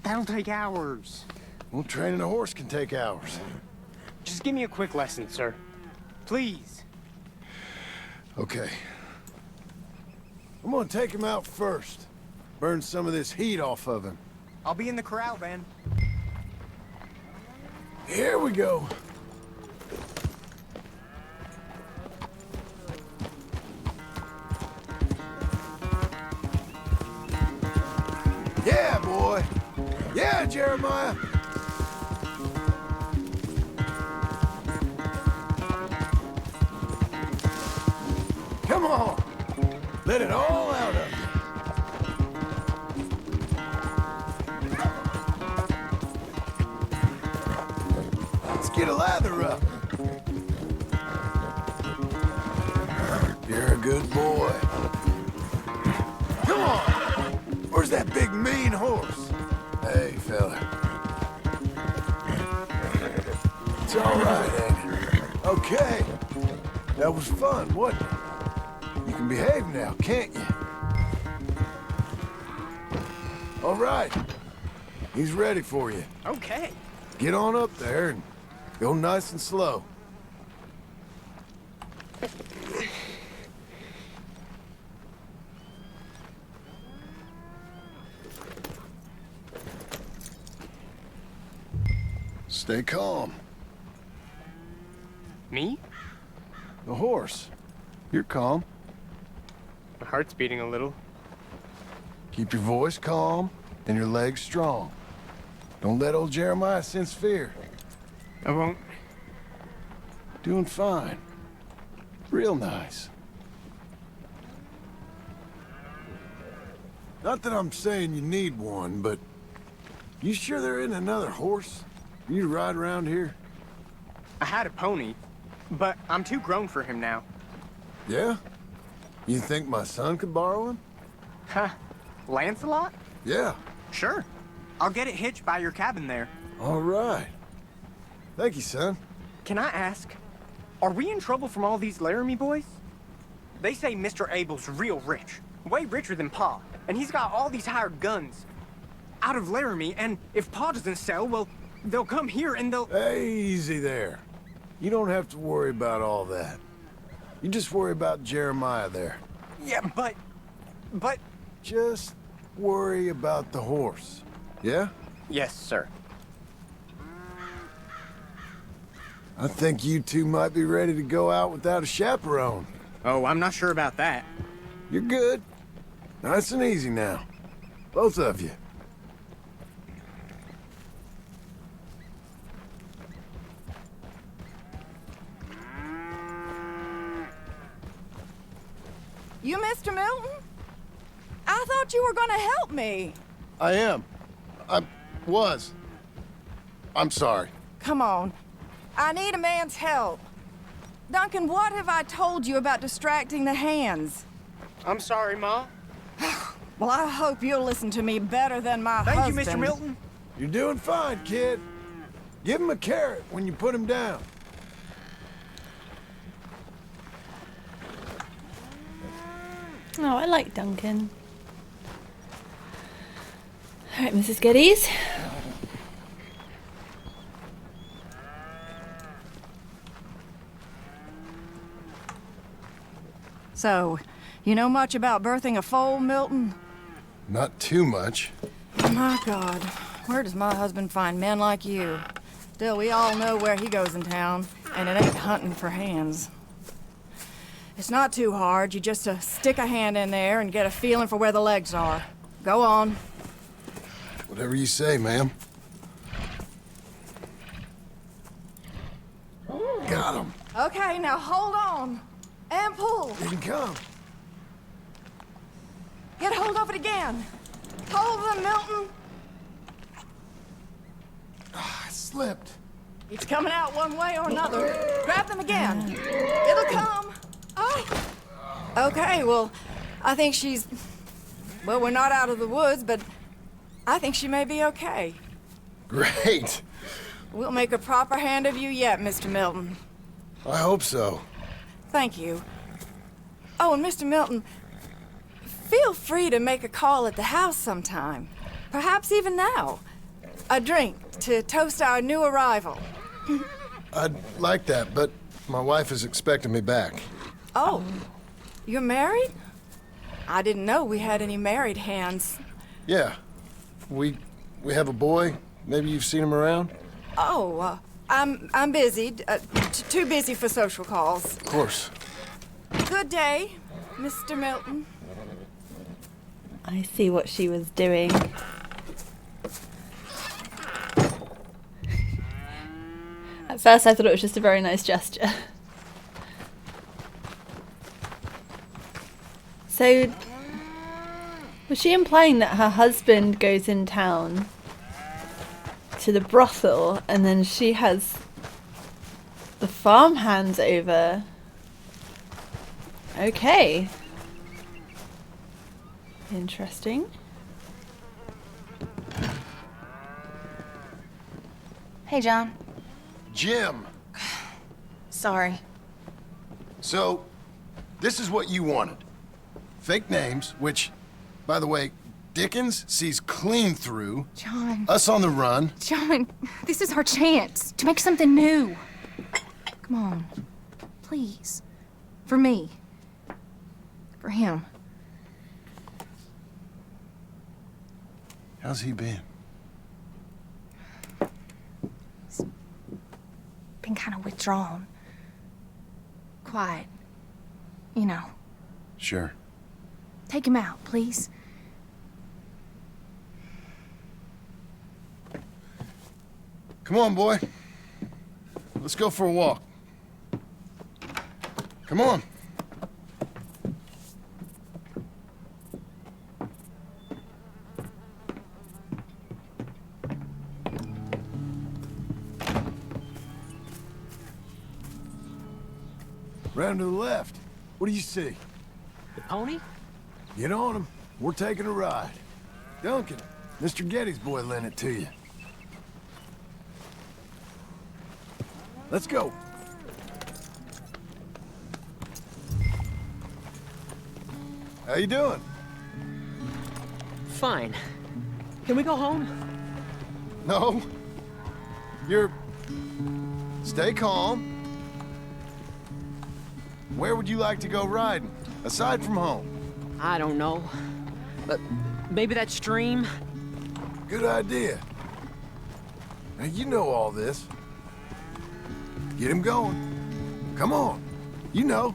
That'll take hours. Well, training a horse can take hours. Just give me a quick lesson, sir. Please. Okay. I'm gonna take him out first. Burn some of this heat off of him. I'll be in the corral then. Here we go. Yeah, boy. Yeah, Jeremiah. Come on. Let it all out of you. Let's get a lather up. You're a good boy. Come on. Where's that big mean horse? Hey, fella. It's all right, ain't it? Okay. That was fun, wasn't it? You can behave now, can't you? All right. He's ready for you. Okay. Get on up there and go nice and slow. Stay calm. Me? The horse. You're calm. My heart's beating a little. Keep your voice calm and your legs strong. Don't let old Jeremiah sense fear. I won't. Doing fine. Real nice. Not that I'm saying you need one, but you sure there isn't another horse for you to ride around here? I had a pony, but I'm too grown for him now. Yeah? You think my son could borrow him? Huh. Lancelot? Yeah. Sure. I'll get it hitched by your cabin there. All right. Thank you, son. Can I ask, are we in trouble from all these Laramie boys? They say Mr. Abel's real rich, way richer than Pa, and he's got all these hired guns out of Laramie, and if Pa doesn't sell, well, they'll come here and they'll... Easy there. You don't have to worry about all that. You just worry about Jeremiah there. Yeah, but... Just worry about the horse. Yeah? Yes, sir. I think you two might be ready to go out without a chaperone. Oh, I'm not sure about that. You're good. Nice and easy now. Both of you. You Mr. Milton? I thought you were gonna help me. I am. I'm sorry. Come on. I need a man's help. Duncan, what have I told you about distracting the hands? I'm sorry, Ma. Well, I hope you'll listen to me better than my husband. Thank you, Mr. Milton. You're doing fine, kid. Give him a carrot when you put him down. Oh, I like Duncan. All right, Mrs. Gettys. So, you know much about birthing a foal, Milton? Not too much. My God, where does my husband find men like you? Still, we all know where he goes in town, and it ain't hunting for hands. It's not too hard. You just stick a hand in there and get a feeling for where the legs are. Go on. Whatever you say, ma'am. Got him. Okay, now hold on. And pull. Here he come. Get hold of it again. Hold them, Milton. I slipped. It's coming out one way or another. Grab them again. It'll come. Oh. Okay, well, I think she's... Well, we're not out of the woods, but I think she may be okay. Great. We'll make a proper hand of you yet, Mr. Milton. I hope so. Thank you. Oh, and Mr. Milton, feel free to make a call at the house sometime. Perhaps even now. A drink to toast our new arrival. I'd like that, but my wife is expecting me back. Oh, you're married? I didn't know we had any married hands. Yeah. We have a boy. Maybe you've seen him around? Oh, I'm busy. Too busy for social calls. Of course. Good day, Mr. Milton. I see what she was doing. At first I thought it was just a very nice gesture. So, was she implying that her husband goes in town to the brothel and then she has the farmhands over? Okay. Interesting. Hey, John. Jim. Sorry. So, this is what you wanted. Fake names, which, by the way, Dickens sees clean through. John. Us on the run. John, this is our chance to make something new. Come on. Please. For me. For him. How's he been? He's been kind of withdrawn. Quiet. You know. Sure. Take him out, please. Come on, boy. Let's go for a walk. Come on. Round to the left. What do you see? The pony? Get on him. We're taking a ride. Duncan, Mr. Gettys' boy lent it to you. Let's go. How you doing? Fine. Can we go home? No. Stay calm. Where would you like to go riding, aside from home? I don't know. But maybe that stream? Good idea. Now, you know all this. Get him going. Come on. You know.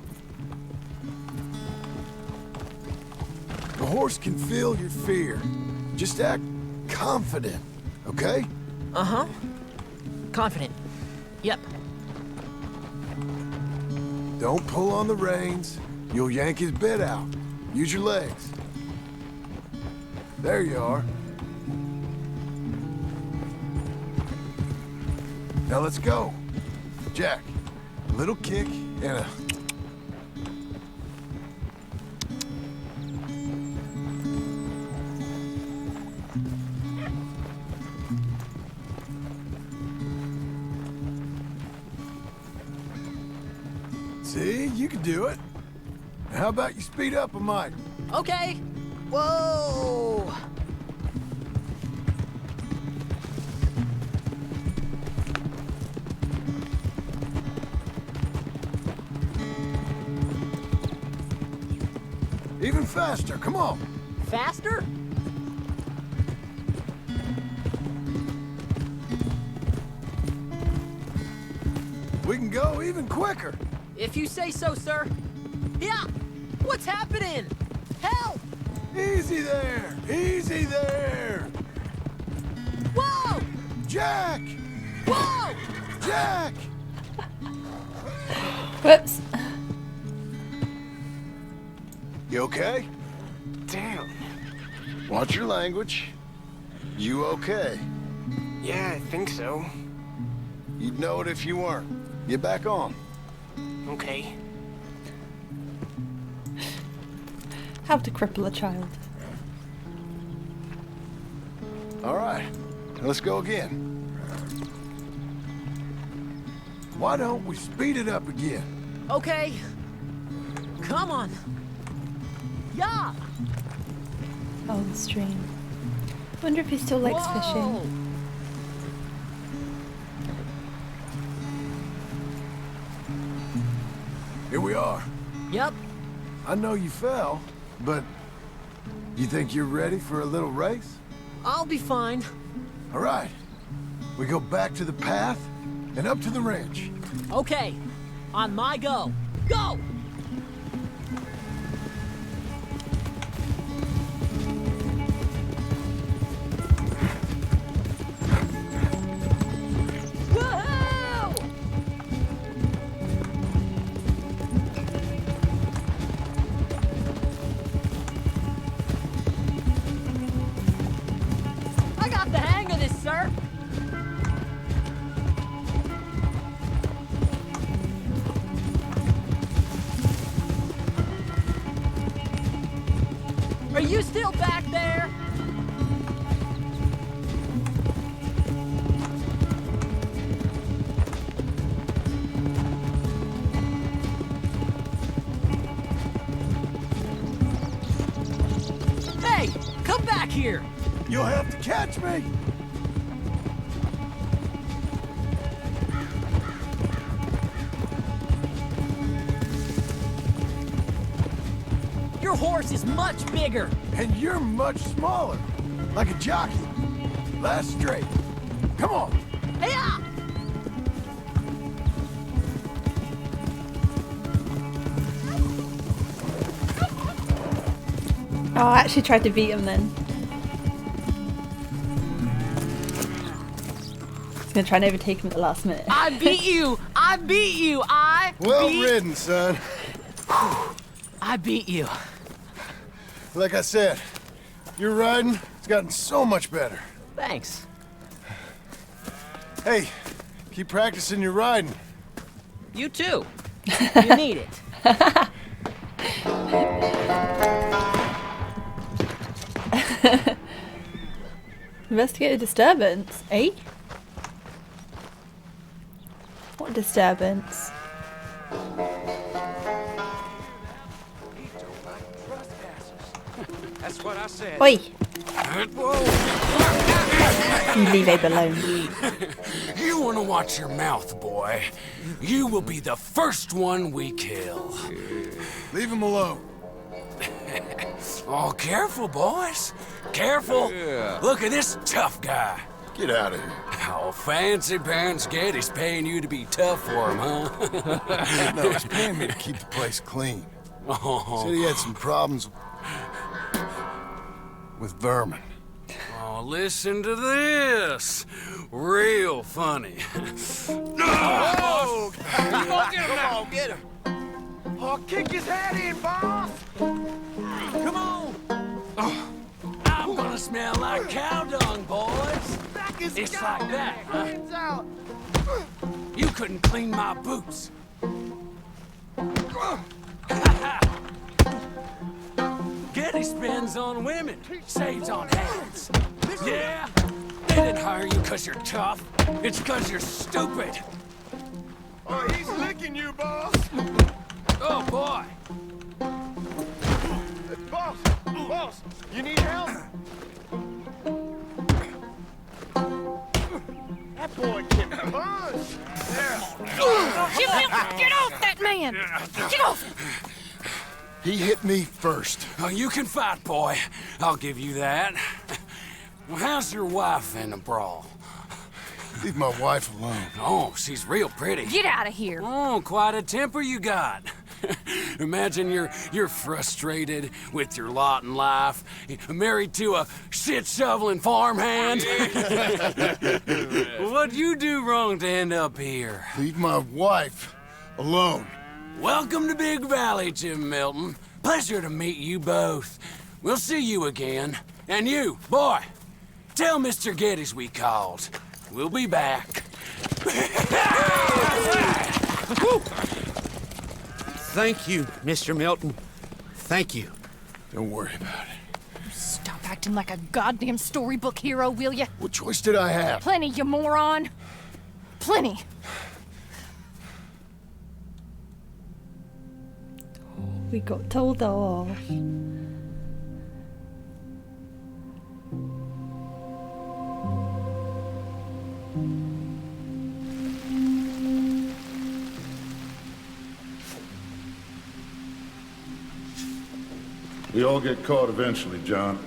The horse can feel your fear. Just act confident, okay? Uh-huh. Confident. Yep. Don't pull on the reins. You'll yank his bit out. Use your legs. There you are. Now let's go. Jack, a little kick and a... See, you can do it. How about you speed up a mite? Okay. Whoa! Even faster, come on. Faster? We can go even quicker. If you say so, sir. Yeah! What's happening? Help! Easy there! Easy there! Whoa! Jack! Whoa! Jack! Whoops. You okay? Damn. Watch your language. You okay? Yeah, I think so. You'd know it if you weren't. Get back on. Okay. How to cripple a child. All right, let's go again. Why don't we speed it up again? Okay. Come on. Yeah! Oh, the stream. Wonder if he still likes fishing. Here we are. Yep. I know you fell, but you think you're ready for a little race? I'll be fine. All right. We go back to the path and up to the ranch. Okay. On my go. Go! Are you still back there? Hey, come back here. You'll have to catch me. Your horse is much bigger. And you're much smaller. Like a jockey. Last straight. Come on. Hey-ya! Oh, I actually tried to beat him then. I was gonna try and overtake him at the last minute. I beat you! I beat you! I Well ridden, son. I beat you. Like I said, your riding has gotten so much better. Thanks. Hey, keep practicing your riding. You too. You need it. Investigate a disturbance, eh? What disturbance? That's what I said. Oi! Whoa. You leave Abe alone. You want to watch your mouth, boy. You will be the first one we kill. Leave him alone. Oh, careful, boys. Careful. Yeah. Look at this tough guy. Get out of here. Oh, fancy pants Gettys paying you to be tough for him, huh? No, he's paying me to keep the place clean. Oh. Said he had some problems with vermin. Oh, listen to this. Real funny. Oh! Come on, get him now. Come on, get him. Oh, kick his head in, boss! Come on. Oh, I'm gonna smell like cow dung, boys. It's like that, huh? Out. You couldn't clean my boots. Getty spends on women, saves on hands. Yeah? They didn't hire you because you're tough. It's because you're stupid. Oh, he's licking you, boss. Oh, boy. Boss, you need help? That boy can punch. Get off that man! Get off him! He hit me first. Oh, you can fight, boy. I'll give you that. Well, how's your wife in the brawl? Leave my wife alone. Oh, she's real pretty. Get out of here! Oh, quite a temper you got. Imagine you're frustrated with your lot in life, married to a shit-shoveling farmhand. What'd you do wrong to end up here? Leave my wife alone. Welcome to Big Valley, Jim Milton. Pleasure to meet you both. We'll see you again. And you, boy, tell Mr. Gettys we called. We'll be back. Thank you, Mr. Milton. Thank you. Don't worry about it. Stop acting like a goddamn storybook hero, will ya? What choice did I have? Plenty, you moron. Plenty. We got told off. We all get caught eventually, John.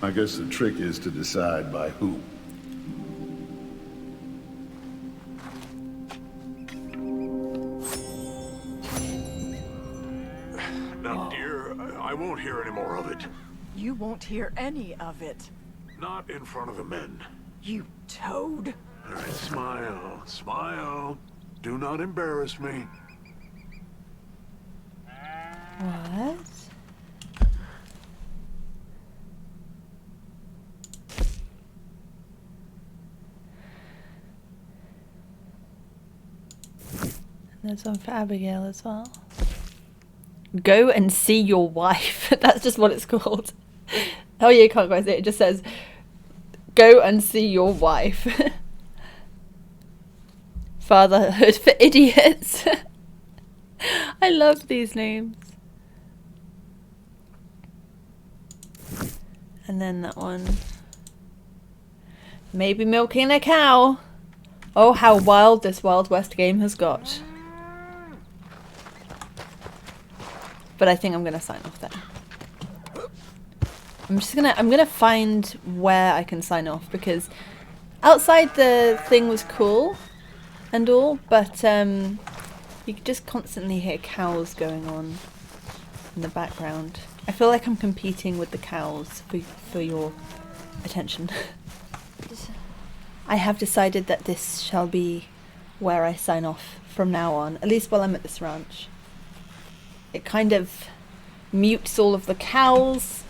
I guess the trick is to decide by who. Now, dear, I won't hear any more of it. You won't hear any of it. Not in front of the men. You toad. All right, smile, smile. Do not embarrass me. What? There's one for Abigail as well. Go and see your wife. That's just what it's called. Oh, you can't go see it. It just says, go and see your wife. Fatherhood for idiots. I love these names. And then that one. Maybe milking a cow. Oh, how wild this Wild West game has got. But I think I'm gonna sign off then. I'm gonna find where I can sign off, because outside the thing was cool and all, but you could just constantly hear cows going on in the background. I feel like I'm competing with the cows for your attention. I have decided that this shall be where I sign off from now on, at least while I'm at this ranch. It kind of mutes all of the cows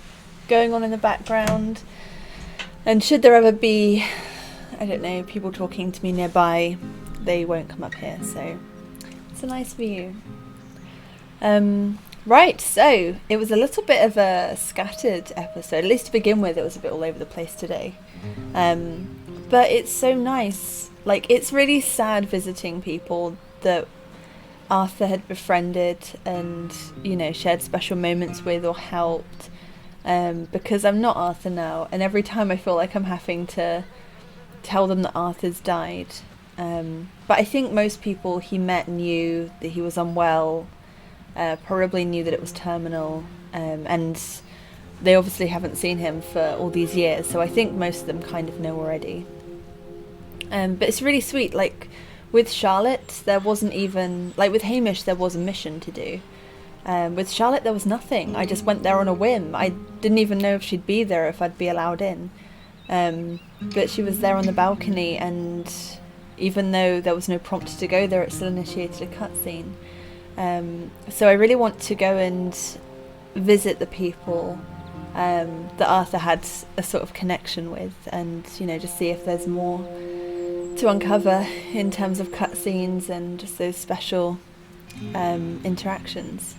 going on in the background, and should there ever be, I don't know, people talking to me nearby, they won't come up here, so it's a nice view. Right, so it was a little bit of a scattered episode, at least to begin with. It was a bit all over the place today, but it's so nice. Like, it's really sad visiting people that Arthur had befriended and, you know, shared special moments with or helped, because I'm not Arthur now, and every time I feel like I'm having to tell them that Arthur's died. But I think most people he met knew that he was unwell, probably knew that it was terminal, and they obviously haven't seen him for all these years, so I think most of them kind of know already. But it's really sweet. Like, with Charlotte, there wasn't even, like with Hamish, there was a mission to do. With Charlotte, there was nothing. I just went there on a whim. I didn't even know if she'd be there, if I'd be allowed in. But she was there on the balcony, and even though there was no prompt to go there, it still initiated a cutscene. So I really want to go and visit the people that Arthur had a sort of connection with, and, you know, just see if there's more to uncover in terms of cutscenes and just those special interactions.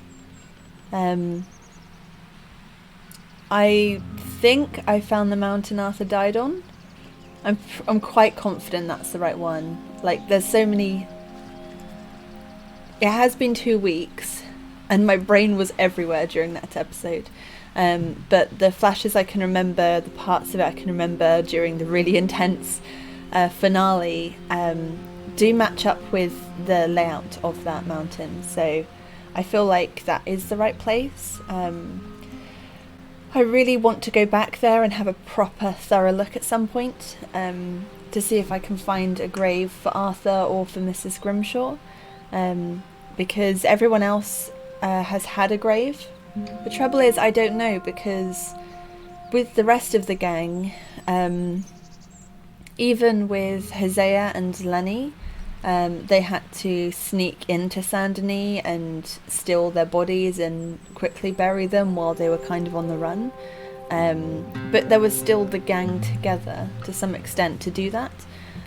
I think I found the mountain Arthur died on. I'm quite confident that's the right one. Like, there's so many. It has been 2 weeks, and my brain was everywhere during that episode. But the flashes I can remember, the parts of it I can remember during the really intense finale, do match up with the layout of that mountain. So I feel like that is the right place. I really want to go back there and have a proper, thorough look at some point, to see if I can find a grave for Arthur or for Mrs. Grimshaw, because everyone else has had a grave. The trouble is, I don't know, because with the rest of the gang, even with Hosea and Lenny, they had to sneak into Saint Denis and steal their bodies and quickly bury them while they were kind of on the run. But there was still the gang together to some extent to do that.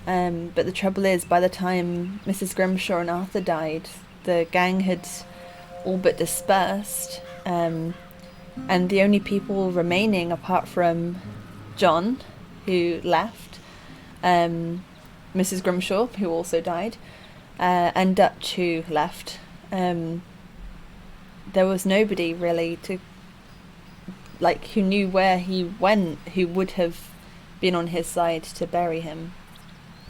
But the trouble is, by the time Mrs. Grimshaw and Arthur died, the gang had all but dispersed. And the only people remaining, apart from John, who left, Mrs. Grimshaw, who also died, and Dutch, who left, there was nobody really to, like, who knew where he went, who would have been on his side to bury him.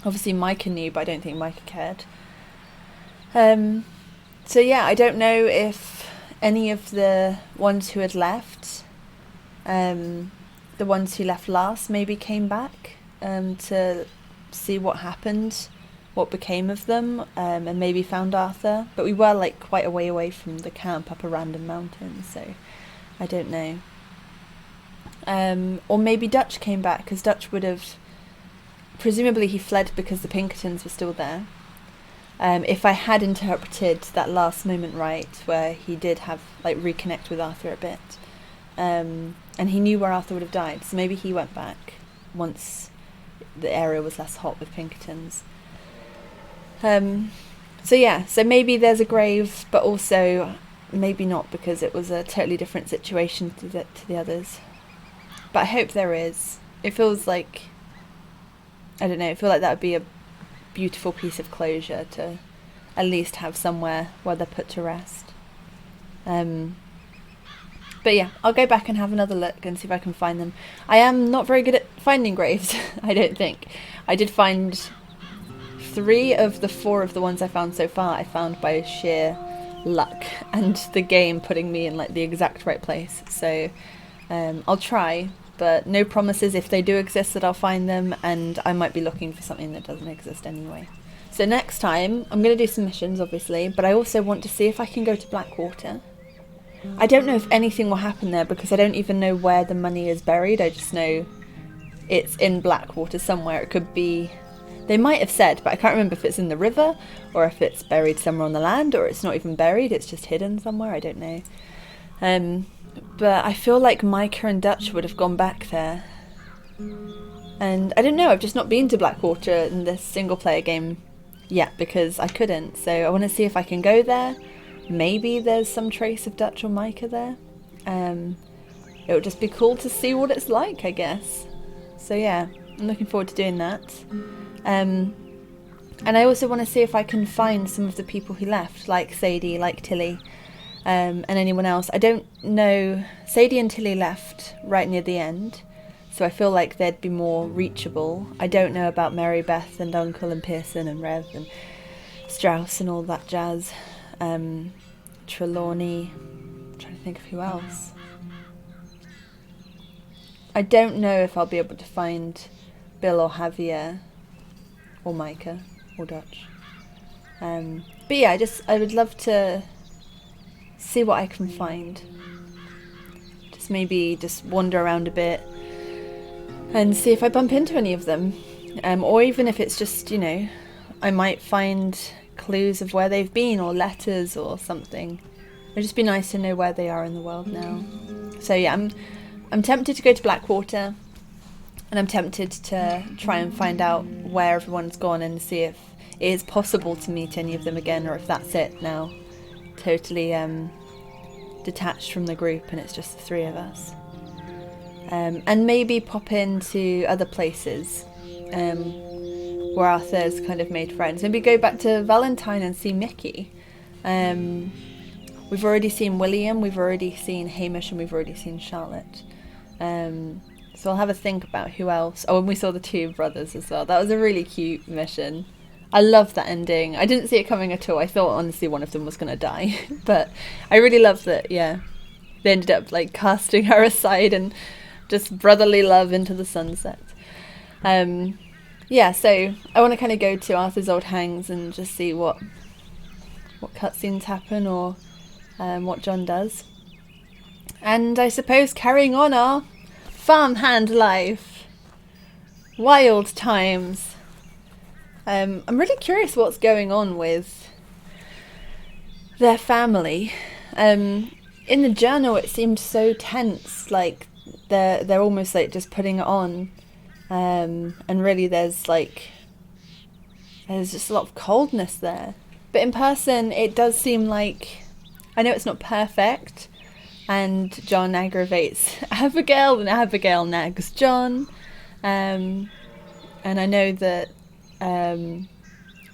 Obviously Micah knew, but I don't think Micah cared. So yeah, I don't know if any of the ones who had left, the ones who left last, maybe came back to see what happened, what became of them, and maybe found Arthur. But we were, like, quite a way away from the camp up a random mountain, so I don't know. Or maybe Dutch came back, because Dutch would have, presumably he fled because the Pinkertons were still there. If I had interpreted that last moment right, where he did have, like, reconnect with Arthur a bit, and he knew where Arthur would have died, so maybe he went back once the area was less hot with Pinkertons. So yeah, so maybe there's a grave, but also maybe not, because it was a totally different situation to the others. But I hope there is. It feels like, I don't know, I feel like that would be a beautiful piece of closure to at least have somewhere where they're put to rest. But yeah, I'll go back and have another look and see if I can find them. I am not very good at finding graves, I don't think. I did find 3 of the 4 of the ones I found so far, I found by sheer luck, and the game putting me in, like, the exact right place. So I'll try, but no promises if they do exist that I'll find them, and I might be looking for something that doesn't exist anyway. So next time, I'm going to do some missions, obviously, but I also want to see if I can go to Blackwater. I don't know if anything will happen there, because I don't even know where the money is buried. I just know it's in Blackwater somewhere. It could be... They might have said, but I can't remember if it's in the river or if it's buried somewhere on the land, or it's not even buried, it's just hidden somewhere, I don't know. But I feel like Micah and Dutch would have gone back there. And I don't know, I've just not been to Blackwater in this single player game yet because I couldn't. So I want to see if I can go there. Maybe there's some trace of Dutch or Micah there. It would just be cool to see what it's like, I guess. So yeah, I'm looking forward to doing that. And I also want to see if I can find some of the people who left, like Sadie, like Tilly, and anyone else. I don't know. Sadie and Tilly left right near the end, so I feel like they'd be more reachable. I don't know about Mary Beth and Uncle and Pearson and Rev and Strauss and all that jazz. Trelawney. I'm trying to think of who else. I don't know if I'll be able to find Bill or Javier or Micah or Dutch. But yeah, I would love to see what I can find. Maybe just wander around a bit and see if I bump into any of them. Or even if it's just, I might find clues of where they've been or letters or something. It'd just be nice to know where they are in the world now. So yeah, I'm tempted to go to Blackwater, and I'm tempted to try and find out where everyone's gone and see if it is possible to meet any of them again, or if that's it now. Totally detached from the group and it's just the three of us. And maybe pop into other places where Arthur's kind of made friends. Maybe go back to Valentine and see Mickey. We've already seen William, we've already seen Hamish, and we've already seen Charlotte. So I'll have a think about who else. Oh, and we saw the two brothers as well. That was a really cute mission. I love that ending. I didn't see it coming at all. I thought honestly one of them was going to die. But I really love that, yeah. They ended up like casting her aside and just brotherly love into the sunset. Yeah, so I want to kind of go to Arthur's Old Hangs and just see what cutscenes happen or what John does. And I suppose carrying on our farmhand life. Wild times. I'm really curious what's going on with their family. In the journal it seemed so tense, like they're almost like just putting it on. And really there's just a lot of coldness there. But in person it does seem like, I know it's not perfect, and John aggravates Abigail and Abigail nags John. And I know that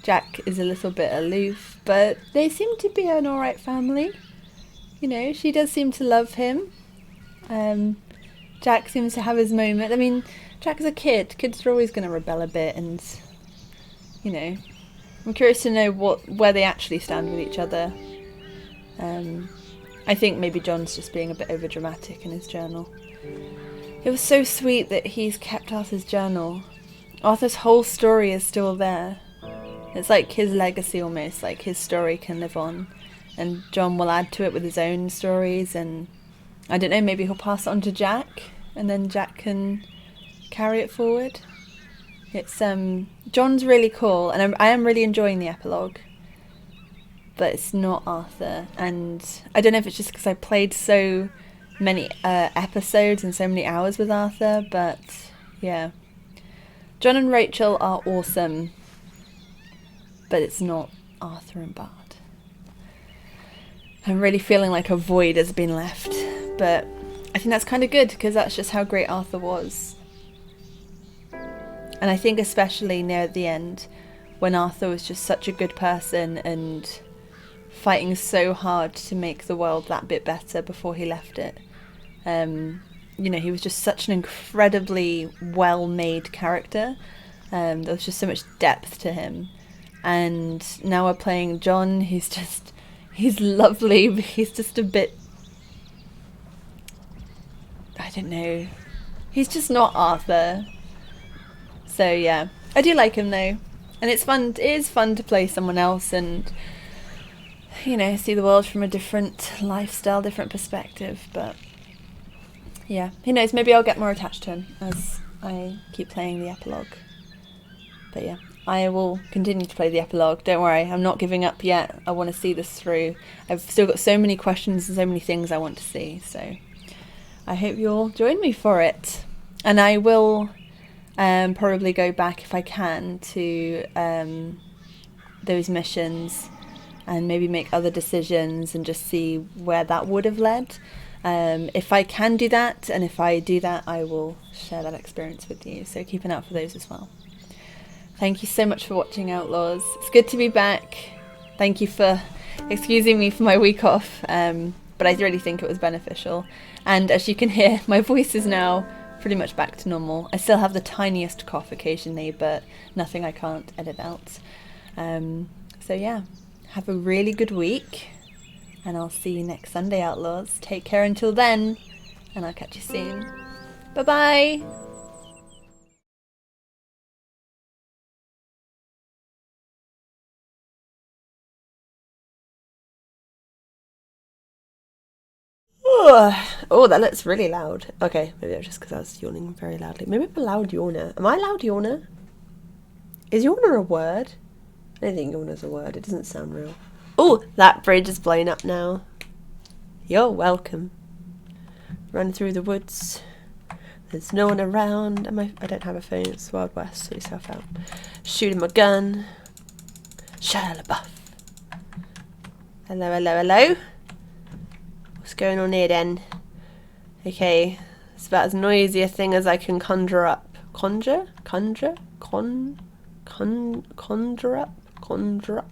Jack is a little bit aloof, but they seem to be an alright family. She does seem to love him. Jack seems to have his moment. I mean, Jack's a kid. Kids are always going to rebel a bit, and I'm curious to know where they actually stand with each other. I think maybe John's just being a bit overdramatic in his journal. It was so sweet that he's kept Arthur's journal. Arthur's whole story is still there. It's like his legacy almost, like his story can live on. And John will add to it with his own stories, and I don't know, maybe he'll pass it on to Jack, and then Jack can carry it forward. It's John's really cool, and I am really enjoying the epilogue. But it's not Arthur, and I don't know if it's just because I played so many episodes and so many hours with Arthur, but yeah. John and Rachel are awesome, but it's not Arthur and Bard. I'm really feeling like a void has been left, but I think that's kind of good because that's just how great Arthur was. And I think especially near the end, when Arthur was just such a good person and fighting so hard to make the world that bit better before he left it. He was just such an incredibly well-made character. There was just so much depth to him. And now we're playing John, he's lovely, but he's just a bit, I don't know, he's just not Arthur. So yeah, I do like him though. And it is fun to play someone else and see the world from a different lifestyle, different perspective. But yeah, who knows, maybe I'll get more attached to him as I keep playing the epilogue. But yeah, I will continue to play the epilogue. Don't worry, I'm not giving up yet. I want to see this through. I've still got so many questions and so many things I want to see, so I hope you'll join me for it. And I will probably go back, if I can, to those missions and maybe make other decisions and just see where that would have led. If I can do that, and if I do that, I will share that experience with you, so keep an eye out for those as well. Thank you so much for watching, Outlaws. It's good to be back. Thank you for excusing me for my week off, but I really think it was beneficial. And as you can hear, my voice is now pretty much back to normal. I still have the tiniest cough occasionally, but nothing I can't edit out. So yeah, have a really good week, and I'll see you next Sunday, Outlaws. Take care until then, and I'll catch you soon. Bye-bye! Oh, that looks really loud. Okay, maybe it was just because I was yawning very loudly. Maybe I'm a loud yawner. Am I a loud yawner? Is yawner a word? I don't think yawner's a word. It doesn't sound real. Oh, that bridge is blown up now. You're welcome. Run through the woods. There's no one around. I don't have a phone. It's Wild West. Sort yourself out. Shooting my gun. Shia LaBeouf. Hello, hello, hello. What's going on here then? Okay, it's about as noisy a thing as I can conjure up. Conjure up.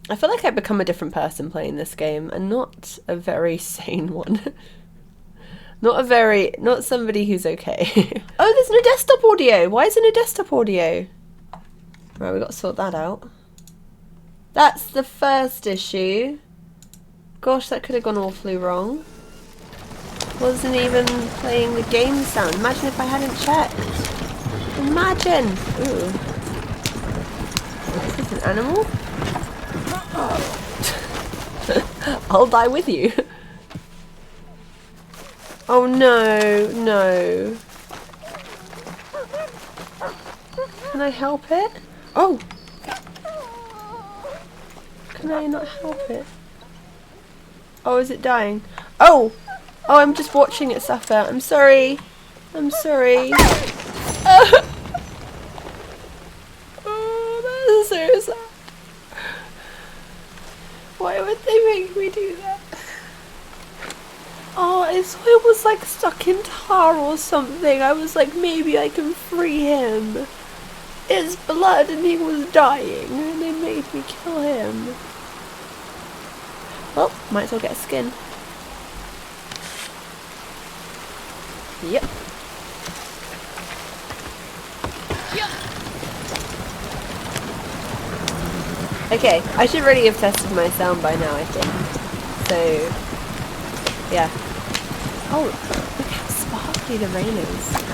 I feel like I've become a different person playing this game, and not a very sane one. Not somebody who's okay. Oh, there's no desktop audio. Why is there no desktop audio? Right, we've got to sort that out. That's the first issue. Gosh, that could have gone awfully wrong. Wasn't even playing the game sound. Imagine if I hadn't checked. Imagine! Ooh. Is this an animal? Oh. I'll die with you. Oh no, no. Can I help it? Oh! Can I not help it? Oh, is it dying? Oh! Oh, I'm just watching it suffer. I'm sorry. I'm sorry. Oh, that is so sad. Why would they make me do that? Oh, I saw it was like stuck in tar or something. I was like, maybe I can free him. It's blood and he was dying and they made me kill him. Well, might as well get a skin. Yep. Okay, I should really have tested my sound by now, I think. So, yeah. Oh, look how sparkly the rain is.